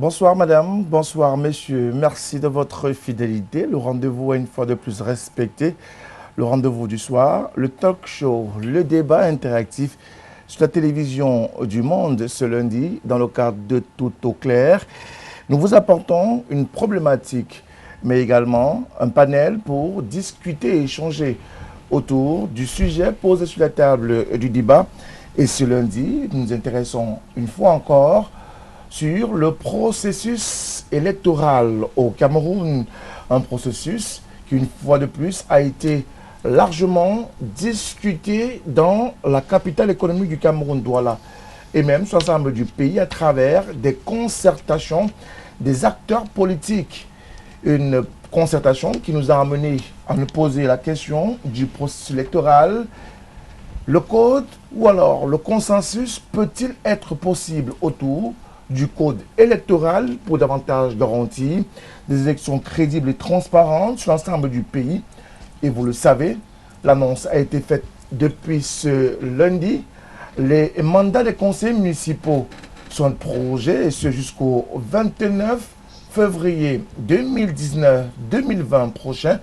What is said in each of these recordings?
Bonsoir madame, bonsoir messieurs, merci de votre fidélité. Le rendez-vous est une fois de plus respecté. Le rendez-vous du soir, le talk show, le débat interactif sur la télévision du Monde ce lundi dans le cadre de Tout au clair. Nous vous apportons une problématique mais également un panel pour discuter et échanger autour du sujet posé sur la table du débat. Et ce lundi, nous nous intéressons une fois encore sur le processus électoral au Cameroun. Un processus qui, une fois de plus, a été largement discuté dans la capitale économique du Cameroun, Douala, et même sur l'ensemble du pays à travers des concertations des acteurs politiques. Une concertation qui nous a amené à nous poser la question du processus électoral. Le code ou alors le consensus peut-il être possible autour du code électoral pour davantage garantir des élections crédibles et transparentes sur l'ensemble du pays? Et vous le savez, l'annonce a été faite depuis ce lundi. Les mandats des conseils municipaux sont prorogés et ce jusqu'au 29 février 2019-2020 prochain.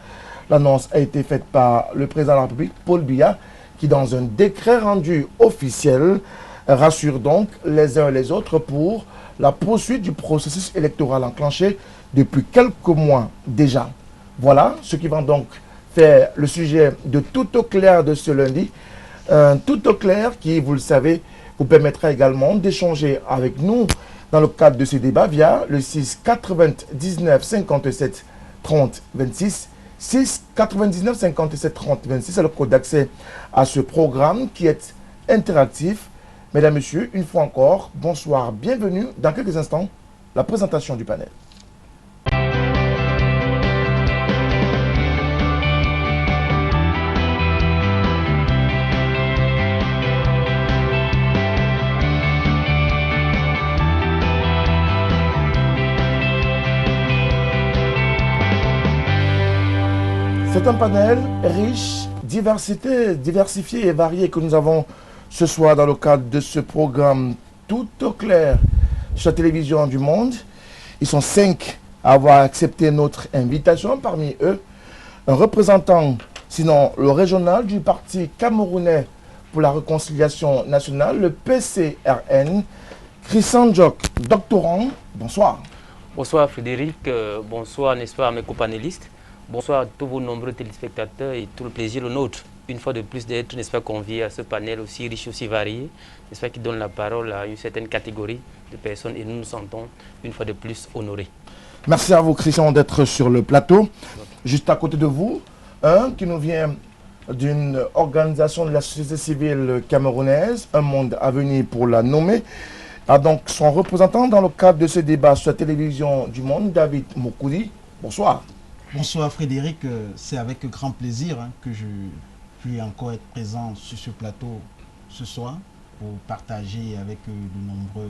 L'annonce a été faite par le président de la République, Paul Biya, qui dans un décret rendu officiel rassure donc les uns et les autres pour la poursuite du processus électoral enclenché depuis quelques mois déjà. Voilà ce qui va donc faire le sujet de Tout au clair de ce lundi. Tout au clair qui, vous le savez, vous permettra également d'échanger avec nous dans le cadre de ce débat via le 6 99 57 30 26. 6 99 57 30 26, c'est le code d'accès à ce programme qui est interactif. Mesdames, Messieurs, une fois encore, bonsoir, bienvenue. Dans quelques instants, la présentation du panel. C'est un panel riche, diversifié et varié que nous avons ce soir dans le cadre de ce programme Tout au clair sur la télévision du Monde. Ils sont 5 à avoir accepté notre invitation. Parmi eux, un représentant, sinon le régional du Parti camerounais pour la réconciliation nationale, le PCRN, Christian Djok, doctorant. Bonsoir. Bonsoir Frédéric, bonsoir n'est-ce pas à mes copanélistes. Bonsoir à tous vos nombreux téléspectateurs et tout le plaisir le nôtre, une fois de plus d'être, n'est-ce pas, conviés à ce panel aussi riche, aussi varié, n'est-ce pas, qui donne la parole à une certaine catégorie de personnes et nous nous sentons une fois de plus honorés. Merci à vous Christian d'être sur le plateau. Juste à côté de vous, un qui nous vient d'une organisation de la société civile camerounaise, Un monde à venir pour la nommer, a donc son représentant dans le cadre de ce débat sur la télévision du Monde, David Mokoudi. Bonsoir. Bonsoir Frédéric, c'est avec grand plaisir que je puis encore être présent sur ce plateau ce soir pour partager avec de nombreux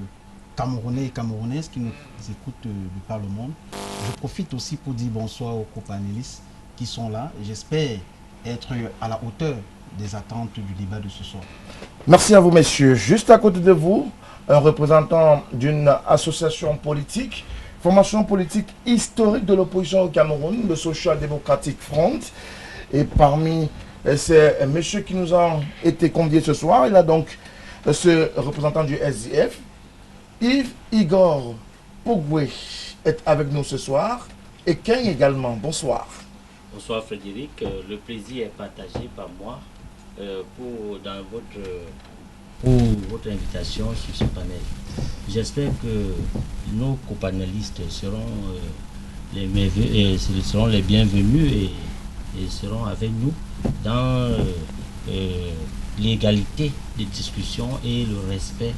Camerounais et Camerounaises qui nous écoutent de par le monde. Je profite aussi pour dire bonsoir aux copanélistes qui sont là et j'espère être à la hauteur des attentes du débat de ce soir. Merci à vous messieurs. Juste à côté de vous, un représentant d'une association politique, formation politique historique de l'opposition au Cameroun, le Social Democratic Front. Et parmi ces messieurs qui nous ont été conviés ce soir, il y a donc ce représentant du SDF, Yves Igor Pogwe, est avec nous ce soir. Et Ken également. Bonsoir. Bonsoir Frédéric, le plaisir est partagé par moi pour votre invitation sur ce panel. J'espère que nos copanélistes seront les bienvenus et seront avec nous dans l'égalité de discussion et le respect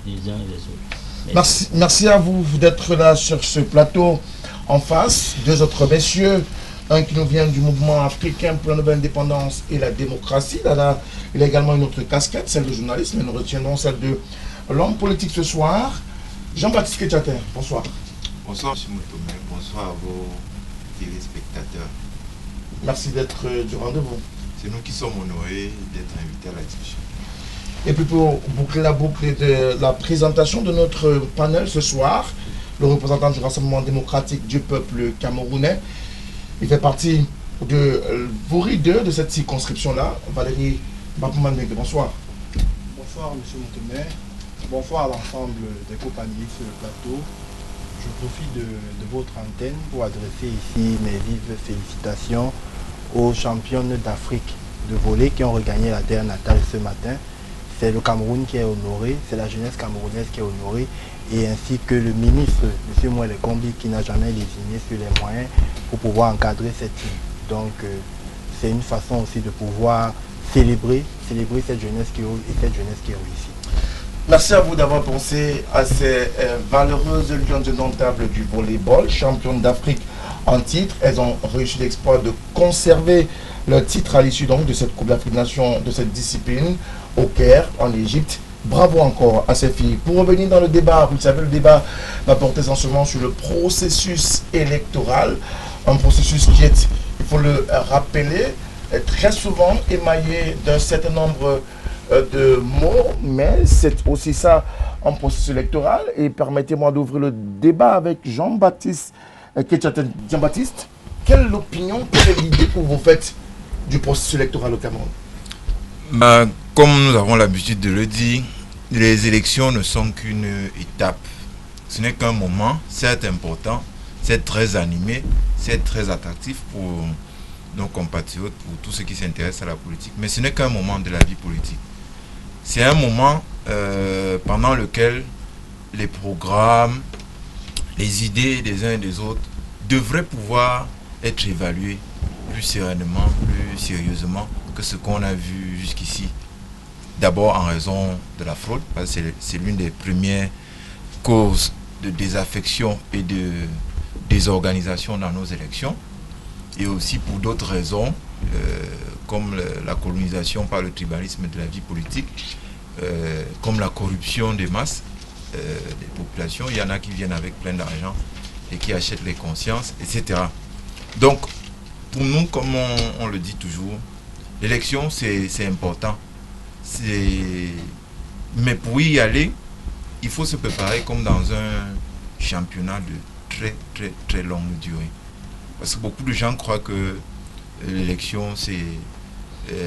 des uns et des autres. Merci à vous d'être là sur ce plateau. En face, deux autres messieurs, un qui nous vient du mouvement africain pour la nouvelle indépendance et la démocratie. Là, il a également une autre casquette, celle de journaliste, mais nous retiendrons celle de l'homme politique ce soir, Jean-Baptiste Ketchater. Bonsoir. Bonsoir M. Moutoumé, bonsoir à vos téléspectateurs. Merci d'être du rendez-vous. C'est nous qui sommes honorés d'être invités à la discussion. Et puis pour boucler la boucle de la présentation de notre panel ce soir, le représentant du Rassemblement démocratique du peuple camerounais. Il fait partie de vos leaders de cette circonscription-là. Valérie Bapoumaneg, bonsoir. Bonsoir, M. Montemer. Bonsoir à l'ensemble des co-panélistes sur le plateau. Je profite de votre antenne pour adresser ici mes vives félicitations aux championnes d'Afrique de volley qui ont regagné la terre natale ce matin. C'est le Cameroun qui est honoré, c'est la jeunesse camerounaise qui est honorée, et ainsi que le ministre, M. Moelle Kombi, qui n'a jamais lésiné sur les moyens pour pouvoir encadrer cette team. Donc c'est une façon aussi de pouvoir célébrer cette jeunesse qui réussit. Merci à vous d'avoir pensé à ces valeureuses lions indomptables du volleyball, championnes d'Afrique en titre. Elles ont réussi l'exploit de conserver leur titre à l'issue donc de cette Coupe d'Afrique des Nations, de cette discipline, au Caire, en Égypte. Bravo encore à ces filles. Pour revenir dans le débat, vous savez, le débat va porter essentiellement sur le processus électoral. Un processus qui est, il faut le rappeler, très souvent émaillé d'un certain nombre de mots, mais c'est aussi ça en processus électoral. Et permettez-moi d'ouvrir le débat avec Jean-Baptiste Ketchaten. Jean-Baptiste, quelle opinion, quelle est l'idée que vous faites du processus électoral au Cameroun? Comme nous avons l'habitude de le dire, les élections ne sont qu'une étape. Ce n'est qu'un moment, c'est important, c'est très animé, c'est très attractif pour nos compatriotes, pour tous ceux qui s'intéressent à la politique. Mais ce n'est qu'un moment de la vie politique. C'est un moment pendant lequel les programmes, les idées des uns et des autres devraient pouvoir être évalués plus sereinement, plus sérieusement que ce qu'on a vu jusqu'ici. D'abord en raison de la fraude, parce que c'est l'une des premières causes de désaffection et de désorganisation dans nos élections. Et aussi pour d'autres raisons, comme la colonisation par le tribalisme de la vie politique, comme la corruption des masses, des populations. Il y en a qui viennent avec plein d'argent et qui achètent les consciences, etc. Donc, pour nous, comme on le dit toujours, l'élection, c'est important. Mais pour y aller, il faut se préparer comme dans un championnat de très, très, très longue durée. Parce que beaucoup de gens croient que l'élection, c'est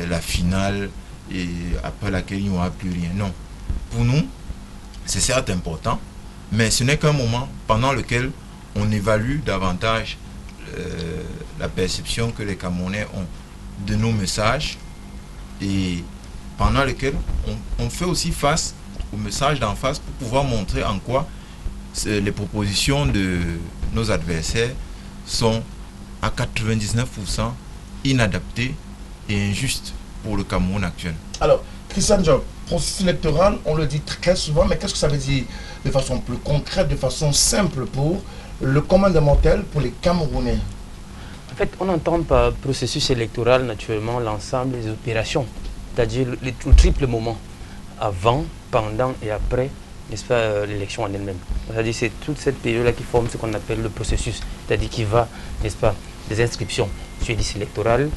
la finale et après laquelle il n'y aura plus rien. Non. Pour nous, c'est certes important, mais ce n'est qu'un moment pendant lequel on évalue davantage la perception que les Camerounais ont de nos messages et pendant lequel on fait aussi face aux messages d'en face pour pouvoir montrer en quoi les propositions de nos adversaires sont à 99% inadaptées et injustes pour le Cameroun actuel. Alors, Christian Job, processus électoral, on le dit très souvent, mais qu'est-ce que ça veut dire de façon plus concrète, de façon simple pour le commun des mortels, pour les Camerounais? En fait, on entend par processus électoral naturellement l'ensemble des opérations, c'est-à-dire le triple moment, avant, pendant et après, n'est-ce pas, l'élection en elle-même. C'est-à-dire c'est toute cette période-là qui forme ce qu'on appelle le processus, c'est-à-dire qui va, n'est-ce pas, des inscriptions sur les listes électorales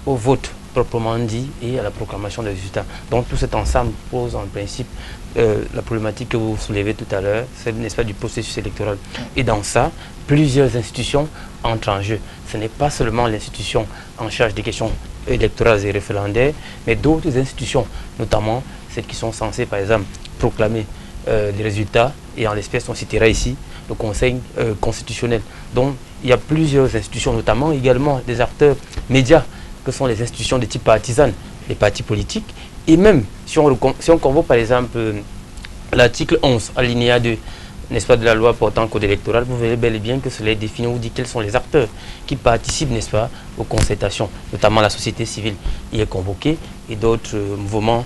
au vote proprement dit et à la proclamation des résultats. Donc tout cet ensemble pose en principe la problématique que vous soulevez tout à l'heure, c'est, n'est-ce pas, du processus électoral. Et dans ça, plusieurs institutions entrent en jeu. Ce n'est pas seulement l'institution en charge des questions électorales et référendaires, mais d'autres institutions, notamment celles qui sont censées, par exemple, proclamer les résultats, et en l'espèce, on citera ici le Conseil constitutionnel. Donc, il y a plusieurs institutions, notamment également des acteurs médias, que sont les institutions de type partisan, les partis politiques, et même, si on convoque par exemple l'article 11, alinéa 2, n'est-ce pas, de la loi portant code électoral, vous verrez bel et bien que cela définit, vous dit quels sont les acteurs qui participent, n'est-ce pas, aux concertations, notamment la société civile y est convoquée, et d'autres mouvements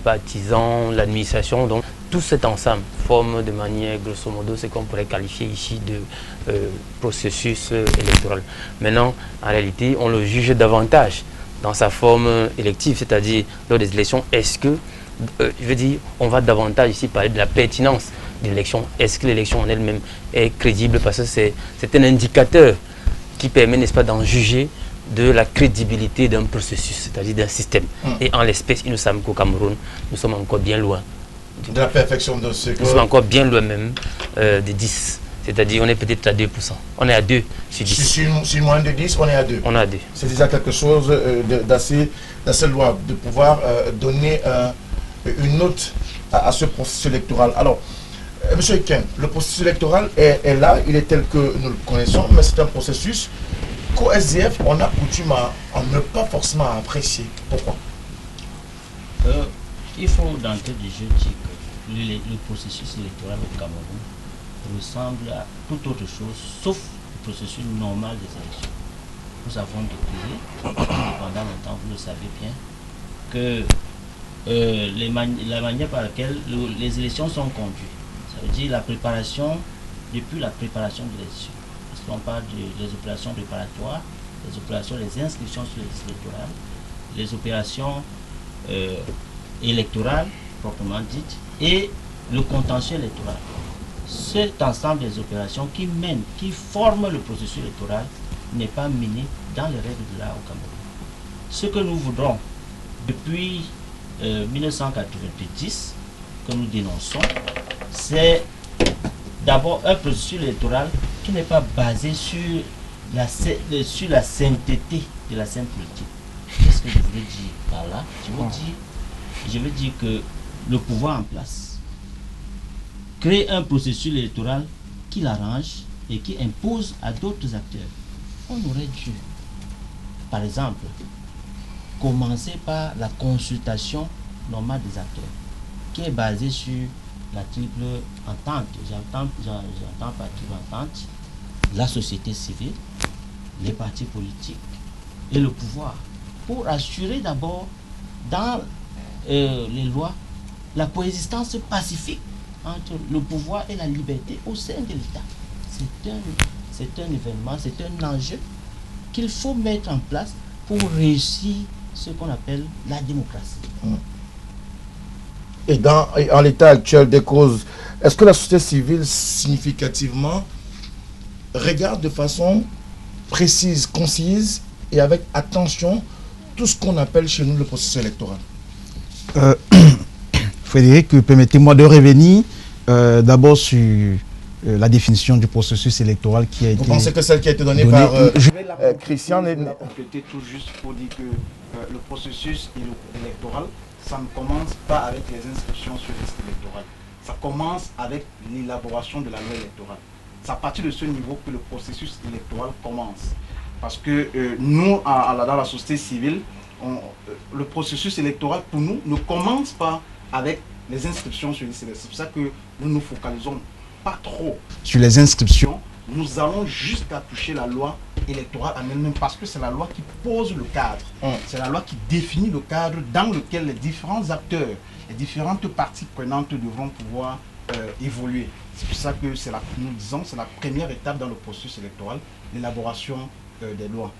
partisans, l'administration. Donc tout cet ensemble forme de manière grosso modo ce qu'on pourrait qualifier ici de processus électoral. Maintenant, en réalité, on le juge davantage dans sa forme élective, c'est-à-dire lors des élections. Est-ce que, je veux dire, on va davantage ici parler de la pertinence de l'élection. Est-ce que l'élection en elle-même est crédible? Parce que c'est un indicateur qui permet, n'est-ce pas, d'en juger de la crédibilité d'un processus, c'est-à-dire d'un système. Et en l'espèce, il nous semble qu'au Cameroun, nous sommes encore bien loin. De la perfection de ce que... Nous sommes encore bien loin même des 10 C'est-à-dire on est peut-être à 2%. On est à 2 sur 10. Sur moins de 10, on est à 2. On est à 2. C'est déjà quelque chose d'assez louable, de pouvoir donner une note à ce processus électoral. Alors, Monsieur Eken, le processus électoral est là, il est tel que nous le connaissons, mais c'est un processus qu'au SDF, on a coutume à ne pas forcément apprécier. Pourquoi? Il faut d'entrée de jeu dire que le processus électoral au Cameroun ressemble à toute autre chose, sauf le processus normal des élections. Nous avons découvert, pendant longtemps, vous le savez bien, que la manière par laquelle les élections sont conduites, ça veut dire la préparation, depuis la préparation de l'élection, parce qu'on parle des opérations préparatoires, les opérations, les inscriptions sur les listes électorales, les opérations électorales, proprement dites, et le contentieux électoral. Cet ensemble des opérations qui mènent, qui forment le processus électoral n'est pas mené dans les règles de l'art au Cameroun. Ce que nous voudrons depuis 1990, que nous dénonçons, c'est d'abord un processus électoral qui n'est pas basé sur la sainteté de la scène politique. Qu'est-ce que je voulais dire par là? Je veux dire que le pouvoir en place crée un processus électoral qui l'arrange et qui impose à d'autres acteurs. On aurait dû, par exemple, commencer par la consultation normale des acteurs, qui est basée sur la triple entente. J'entends par triple entente la société civile, les partis politiques et le pouvoir, pour assurer d'abord dans les lois la coexistence pacifique entre le pouvoir et la liberté au sein de l'État. C'est un événement, c'est un enjeu qu'il faut mettre en place pour réussir ce qu'on appelle la démocratie. Et en l'état actuel des causes, est-ce que la société civile significativement regarde de façon précise, concise et avec attention tout ce qu'on appelle chez nous le processus électoral? Frédéric, permettez-moi de revenir d'abord sur la définition du processus électoral qui a été... Vous pensez que celle qui a été donnée par Christian est... compléter tout juste pour dire que le processus électoral, ça ne commence pas avec les inscriptions sur les listes électorales. Ça commence avec l'élaboration de la loi électorale. C'est à partir de ce niveau que le processus électoral commence. Parce que nous, dans la société civile, le processus électoral, pour nous, ne commence pas avec les inscriptions sur les listes électorales. C'est pour ça que nous nous focalisons pas trop sur les inscriptions. Nous allons jusqu'à toucher la loi électorale en elle-même parce que c'est la loi qui pose le cadre. C'est la loi qui définit le cadre dans lequel les différents acteurs, les différentes parties prenantes devront pouvoir évoluer. C'est pour ça que nous disons c'est la première étape dans le processus électoral, l'élaboration des lois.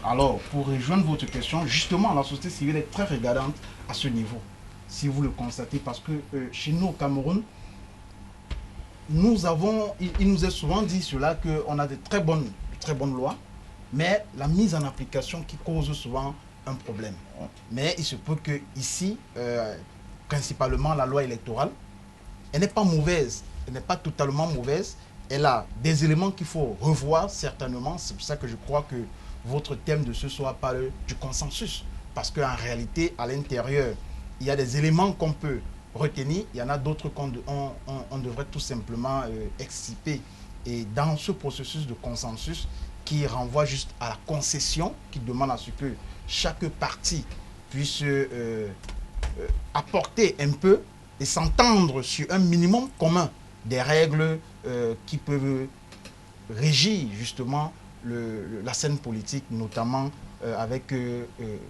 Alors, pour rejoindre votre question, justement, la société civile est très regardante à ce niveau, si vous le constatez, parce que chez nous au Cameroun, il nous est souvent dit cela qu'on a de très bonnes lois, mais la mise en application qui cause souvent un problème. Mais il se peut que ici, principalement la loi électorale, elle n'est pas mauvaise, elle n'est pas totalement mauvaise. Elle a des éléments qu'il faut revoir certainement. C'est pour ça que je crois que votre thème de ce soir parle du consensus. Parce qu'en réalité, à l'intérieur, il y a des éléments qu'on peut retenir. Il y en a d'autres qu'on devrait tout simplement exciper. Et dans ce processus de consensus qui renvoie juste à la concession, qui demande à ce que chaque partie puisse apporter un peu et s'entendre sur un minimum commun des règles qui peuvent régir justement la scène politique, notamment avec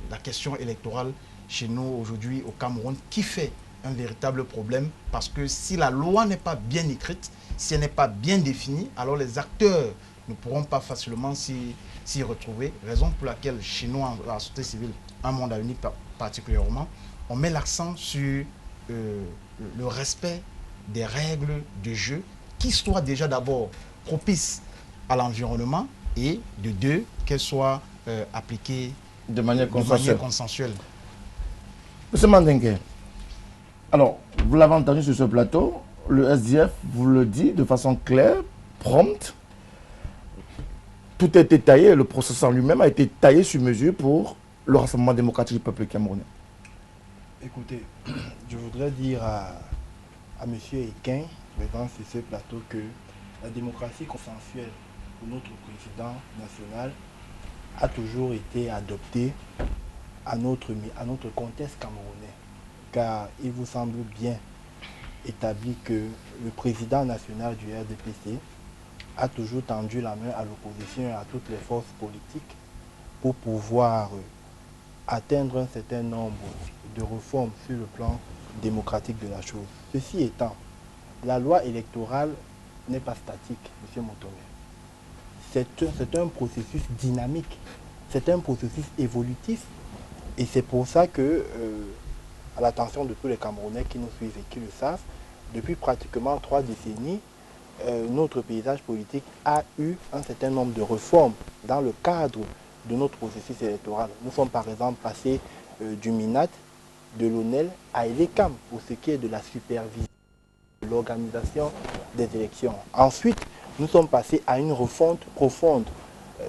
la question électorale chez nous aujourd'hui au Cameroun, qui fait un véritable problème parce que si la loi n'est pas bien écrite, si elle n'est pas bien définie, alors les acteurs ne pourront pas facilement s'y retrouver. Raison pour laquelle chez nous, dans la société civile, un monde à venir particulièrement, on met l'accent sur le respect des règles de jeu qui soient déjà d'abord propices à l'environnement et de deux, qu'elles soient appliquées de manière consensuelle. Monsieur Mandengue, alors, vous l'avez entendu sur ce plateau, le SDF vous le dit de façon claire, prompte. Tout a été taillé, le processus en lui-même a été taillé sur mesure pour le Rassemblement démocratique du peuple camerounais. Écoutez, je voudrais dire à M. Ekin, présent sur ce plateau, que la démocratie consensuelle pour notre président national a toujours été adoptée à notre contexte camerounais. Car il vous semble bien établi que le président national du RDPC a toujours tendu la main à l'opposition et à toutes les forces politiques pour pouvoir atteindre un certain nombre de réformes sur le plan démocratique de la chose. Ceci étant, la loi électorale n'est pas statique, M. Motomé. C'est un processus dynamique, c'est un processus évolutif. Et c'est pour ça que, à l'attention de tous les Camerounais qui nous suivent et qui le savent, depuis pratiquement 3 décennies, notre paysage politique a eu un certain nombre de réformes dans le cadre de notre processus électoral. Nous sommes par exemple passés du MINAT, de l'ONEL à ELECAM pour ce qui est de la supervision, de l'organisation des élections. Ensuite, nous sommes passés à une refonte profonde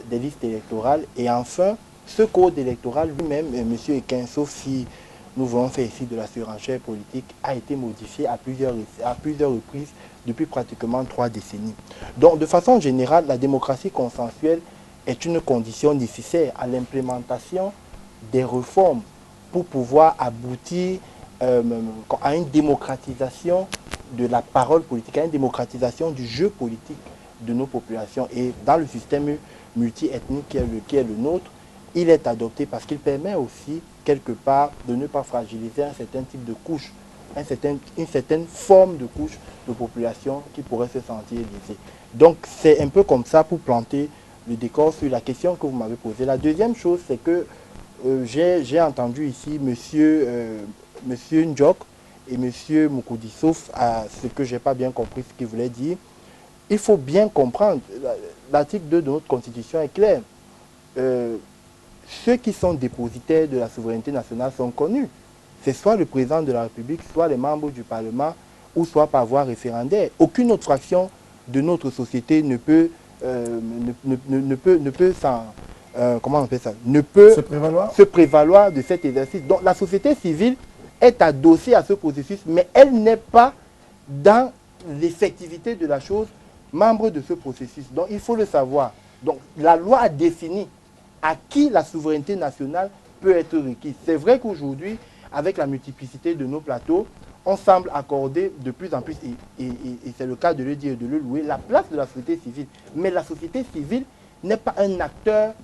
des listes électorales et enfin, ce code électoral lui-même, M. Ekin, sauf si nous voulons faire ici de la surenchère politique, a été modifié à plusieurs reprises depuis pratiquement 3 décennies. Donc, de façon générale, la démocratie consensuelle est une condition nécessaire à l'implémentation des réformes pour pouvoir aboutir à une démocratisation de la parole politique, à une démocratisation du jeu politique de nos populations. Et dans le système multiethnique qui est le nôtre, il est adopté parce qu'il permet aussi, quelque part, de ne pas fragiliser un certain type de couche, une certaine forme de couche de population qui pourrait se sentir lésée. Donc c'est un peu comme ça pour planter le décor sur la question que vous m'avez posée. La deuxième chose, c'est que j'ai entendu ici monsieur Ndjok et monsieur Moukoudi, sauf à ce que je n'ai pas bien compris ce qu'il voulait dire. Il faut bien comprendre, l'article 2 de notre Constitution est clair. Ceux qui sont dépositaires de la souveraineté nationale sont connus. C'est soit le président de la République, soit les membres du Parlement, ou soit par voie référendaire. Aucune autre fraction de notre société ne peut se prévaloir de cet exercice. Donc la société civile est adossée à ce processus, mais elle n'est pas dans l'effectivité de la chose membre de ce processus. Donc il faut le savoir. Donc la loi a défini à qui la souveraineté nationale peut être requise. C'est vrai qu'aujourd'hui, avec la multiplicité de nos plateaux, on semble accorder de plus en plus, et c'est le cas de le dire et de le louer, la place de la société civile. Mais la société civile n'est pas un acteur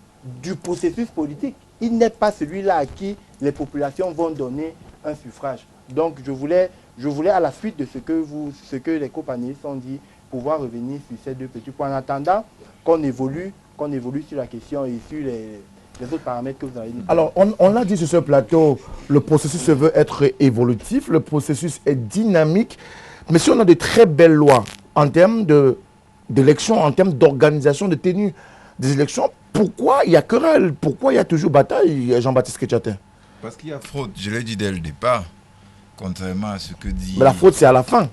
du processus politique. Il n'est pas celui-là à qui les populations vont donner un suffrage. Donc je voulais à la suite de ce que les copanélistes ont dit, pouvoir revenir sur ces 2 petits points en attendant qu'on évolue sur la question et sur les autres paramètres que vous avez dit. Alors, on l'a dit sur ce plateau, le processus se veut être évolutif, le processus est dynamique, mais si on a de très belles lois en termes d'élections, en termes d'organisation, de tenue des élections, pourquoi il y a querelle? Pourquoi il y a toujours bataille, Jean-Baptiste Ketchatin? Parce qu'il y a fraude, je l'ai dit dès le départ, contrairement à ce que dit... Mais la fraude, c'est à la fin,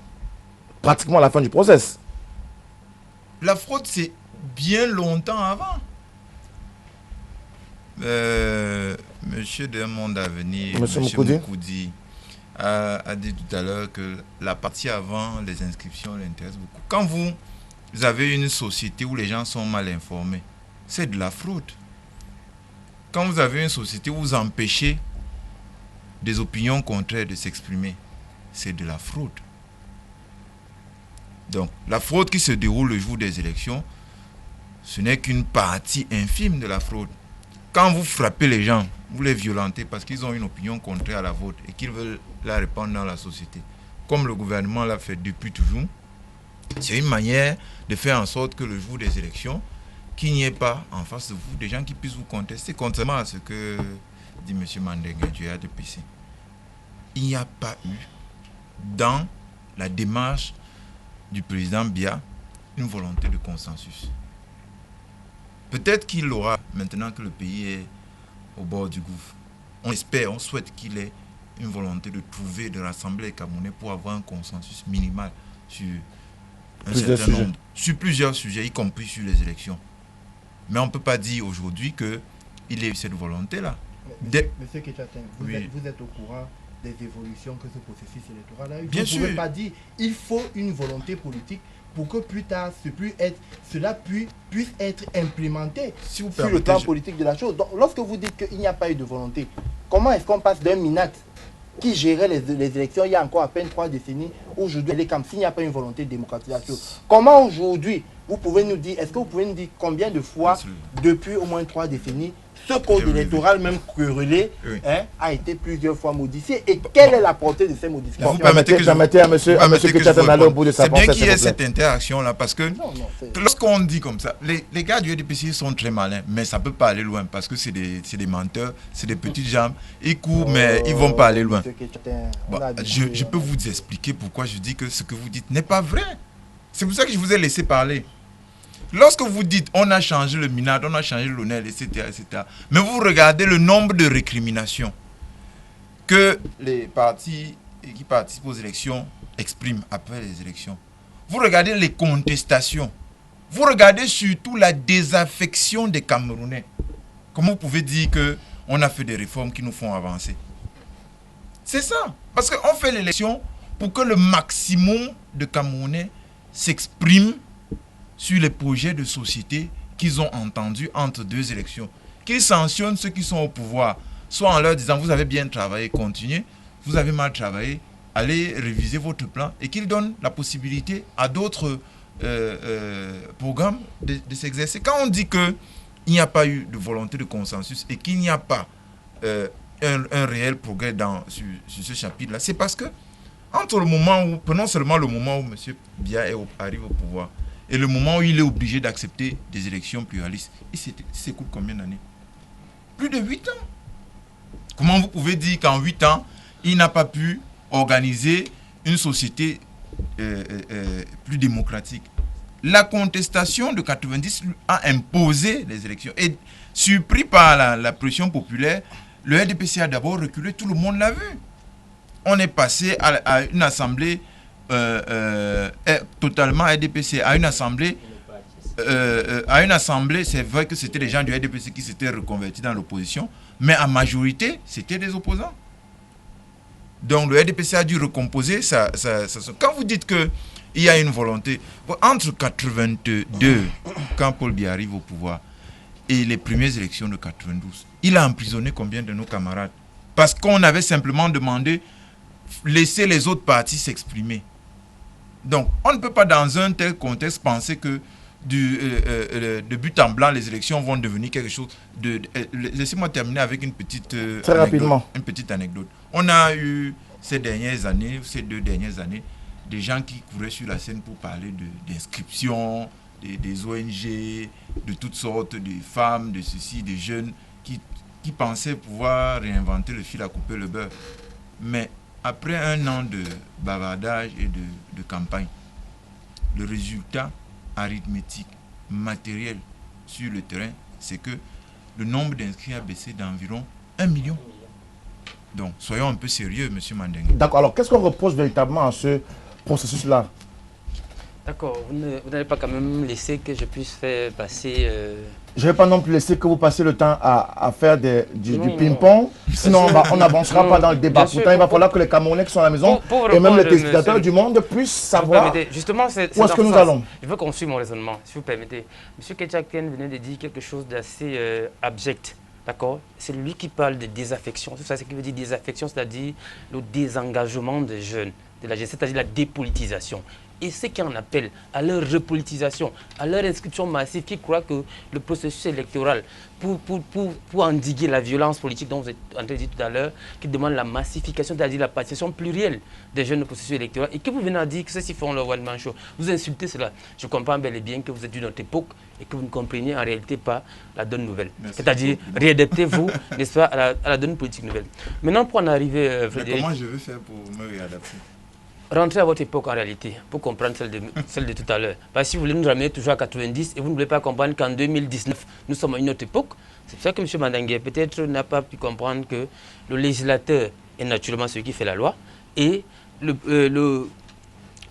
pratiquement à la fin du process. La fraude, c'est bien longtemps avant. Monsieur de Monde Avenir, Monsieur Moukoudi a dit tout à l'heure que la partie avant les inscriptions l'intéresse beaucoup. Quand vous avez une société où les gens sont mal informés, c'est de la fraude. Quand vous avez une société où vous empêchez des opinions contraires de s'exprimer, c'est de la fraude. Donc, la fraude qui se déroule le jour des élections, ce n'est qu'une partie infime de la fraude. Quand vous frappez les gens, vous les violentez parce qu'ils ont une opinion contraire à la vôtre et qu'ils veulent la répandre dans la société, comme le gouvernement l'a fait depuis toujours, c'est une manière de faire en sorte que le jour des élections, qu'il n'y ait pas en face de vous des gens qui puissent vous contester, contrairement à ce que dit M. Mandengue du RDPC. Il n'y a pas eu dans la démarche du président Biya une volonté de consensus. Peut-être qu'il l'aura maintenant que le pays est au bord du gouffre. On espère, on souhaite qu'il ait une volonté de trouver, de rassembler les Camerounais pour avoir un consensus minimal sur sur plusieurs sujets, y compris sur les élections. Mais on ne peut pas dire aujourd'hui qu'il ait eu cette volonté-là. Monsieur Ketchatin, vous, Oui. vous êtes au courant des évolutions que ce processus électoral a eu. Bien Vous ne sûr. pouvez pas dire il faut une volonté politique pour que plus tard cela puisse être implémenté Si vous sur le permettez, plan politique de la chose. Donc, lorsque vous dites qu'il n'y a pas eu de volonté, comment est-ce qu'on passe d'un Minat qui gérait les élections il y a encore à peine 3 décennies, aujourd'hui, elle est comme s'il n'y a pas une volonté de démocratisation. Comment aujourd'hui, vous pouvez nous dire, est-ce que vous pouvez nous dire combien de fois, Bien sûr. depuis au moins 3 décennies, ce code Oui, électoral, même querellé, Oui. a été plusieurs fois modifié? Et quelle est la portée de ces modifications? Vous permettez que je- Permettez à monsieur permettez que je Ketchatin vous d'aller au réponde. bout de sa C'est bien pensée, qu'il y ait s'il vous plaît. cette interaction-là, parce que Non, c'est- lorsqu'on dit comme ça, les gars du EDPC sont très malins, mais ça ne peut pas aller loin, parce que c'est des menteurs, c'est des petites jambes, ils courent, mais ils ne vont pas aller loin. Monsieur Ketchatin, on Bon, a habitué, je peux vous expliquer pourquoi je dis que ce que vous dites n'est pas vrai. C'est pour ça que je vous ai laissé parler. Lorsque vous dites on a changé le MINAD, on a changé l'ONEL, etc., etc., mais vous regardez le nombre de récriminations que les partis qui participent aux élections expriment après les élections. Vous regardez les contestations. Vous regardez surtout la désaffection des Camerounais. Comment vous pouvez dire qu'on a fait des réformes qui nous font avancer? C'est ça. Parce qu'on fait l'élection pour que le maximum de Camerounais s'expriment sur les projets de société qu'ils ont entendus entre deux élections. Qu'ils sanctionnent ceux qui sont au pouvoir, soit en leur disant vous avez bien travaillé, continuez, vous avez mal travaillé, allez réviser votre plan, et qu'ils donnent la possibilité à d'autres programmes de s'exercer. Quand on dit qu'il n'y a pas eu de volonté de consensus et qu'il n'y a pas un réel progrès sur ce chapitre-là, c'est parce que entre le moment où, prenons seulement le moment où M. Biya arrive au pouvoir et le moment où il est obligé d'accepter des élections pluralistes, il s'écoule combien d'années? Plus de 8 ans. Comment vous pouvez dire qu'en 8 ans, il n'a pas pu organiser une société plus démocratique? La contestation de 90 a imposé les élections. Et surpris par la pression populaire, le RDPC a d'abord reculé, tout le monde l'a vu. On est passé à une assemblée totalement RDPC, à une assemblée, c'est vrai que c'était des gens du RDPC qui s'étaient reconvertis dans l'opposition, mais en majorité, c'était des opposants. Donc le RDPC a dû recomposer Quand vous dites qu'il y a une volonté, entre 82, quand Paul Biya arrive au pouvoir, et les premières élections de 92, il a emprisonné combien de nos camarades? Parce qu'on avait simplement demandé laisser les autres partis s'exprimer. Donc, on ne peut pas dans un tel contexte penser que de but en blanc, les élections vont devenir quelque chose de... Laissez-moi terminer avec une petite rapidement. Une petite anecdote. On a eu ces 2 dernières années, des gens qui couraient sur la scène pour parler d'inscription, des ONG, de toutes sortes, de femmes, de ceci, des jeunes qui pensaient pouvoir réinventer le fil à couper le beurre. Mais après 1 an de bavardage et de campagne, le résultat arithmétique, matériel sur le terrain, c'est que le nombre d'inscrits a baissé d'environ 1 million. Donc, soyons un peu sérieux, M. Mandengue. D'accord, alors qu'est-ce qu'on reproche véritablement à ce processus-là? D'accord, vous n'allez pas quand même laisser que je puisse faire passer... Je ne vais pas non plus laisser que vous passiez le temps à faire du Non, ping-pong, sinon on n'avancera Non, pas dans le débat. bien sûr, Pourtant, il va pour- falloir que les Camerounais qui sont à la maison pour et même les répondre, téléspectateurs monsieur- du monde puissent Si vous savoir permettez, justement, c'est où est-ce dans que ce nous sens. allons. Je veux qu'on suive mon raisonnement, si vous permettez. M. Ketchatin venait de dire quelque chose d'assez abject. D'accord? C'est lui qui parle de désaffection. C'est ça ce qui veut dire désaffection, c'est-à-dire le désengagement des jeunes, de la jeunesse, c'est-à-dire la dépolitisation. Et ceux qui en appellent à leur repolitisation, à leur inscription massive, qui croient que le processus électoral, pour endiguer la violence politique dont vous êtes en train de dire tout à l'heure, qui demande la massification, c'est-à-dire la participation plurielle des jeunes au processus électoral, et que vous venez à dire que ceux-ci font leur one-man show. Vous insultez cela. Je comprends bel et bien que vous êtes d'une autre époque et que vous ne compreniez en réalité pas la donne nouvelle. C'est-à-dire, réadaptez-vous, n'est-ce pas, à la donne politique nouvelle. Maintenant, pour en arriver, Mais Frédéric... comment je vais faire pour me réadapter? Rentrez à votre époque en réalité, pour comprendre celle de tout à l'heure. Parce que si vous voulez nous ramener toujours à 90 et vous ne voulez pas comprendre qu'en 2019, nous sommes à une autre époque, c'est pour ça que M. Mandengue peut-être n'a pas pu comprendre que le législateur est naturellement celui qui fait la loi et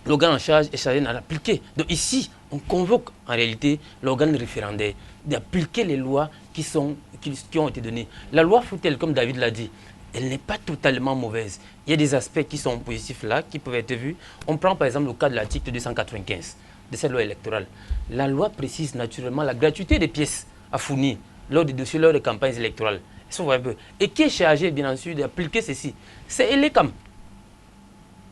l'organe en charge est chargé d'en appliquer. Donc ici, on convoque en réalité l'organe référendaire d'appliquer les lois qui ont été données. La loi Foutel, comme David l'a dit, elle n'est pas totalement mauvaise. Il y a des aspects qui sont positifs là, qui peuvent être vus. On prend par exemple le cas de l'article 295 de cette loi électorale. La loi précise naturellement la gratuité des pièces à fournir lors des dossiers, lors des campagnes électorales. Et qui est chargé, bien sûr, d'appliquer ceci? C'est Elecam.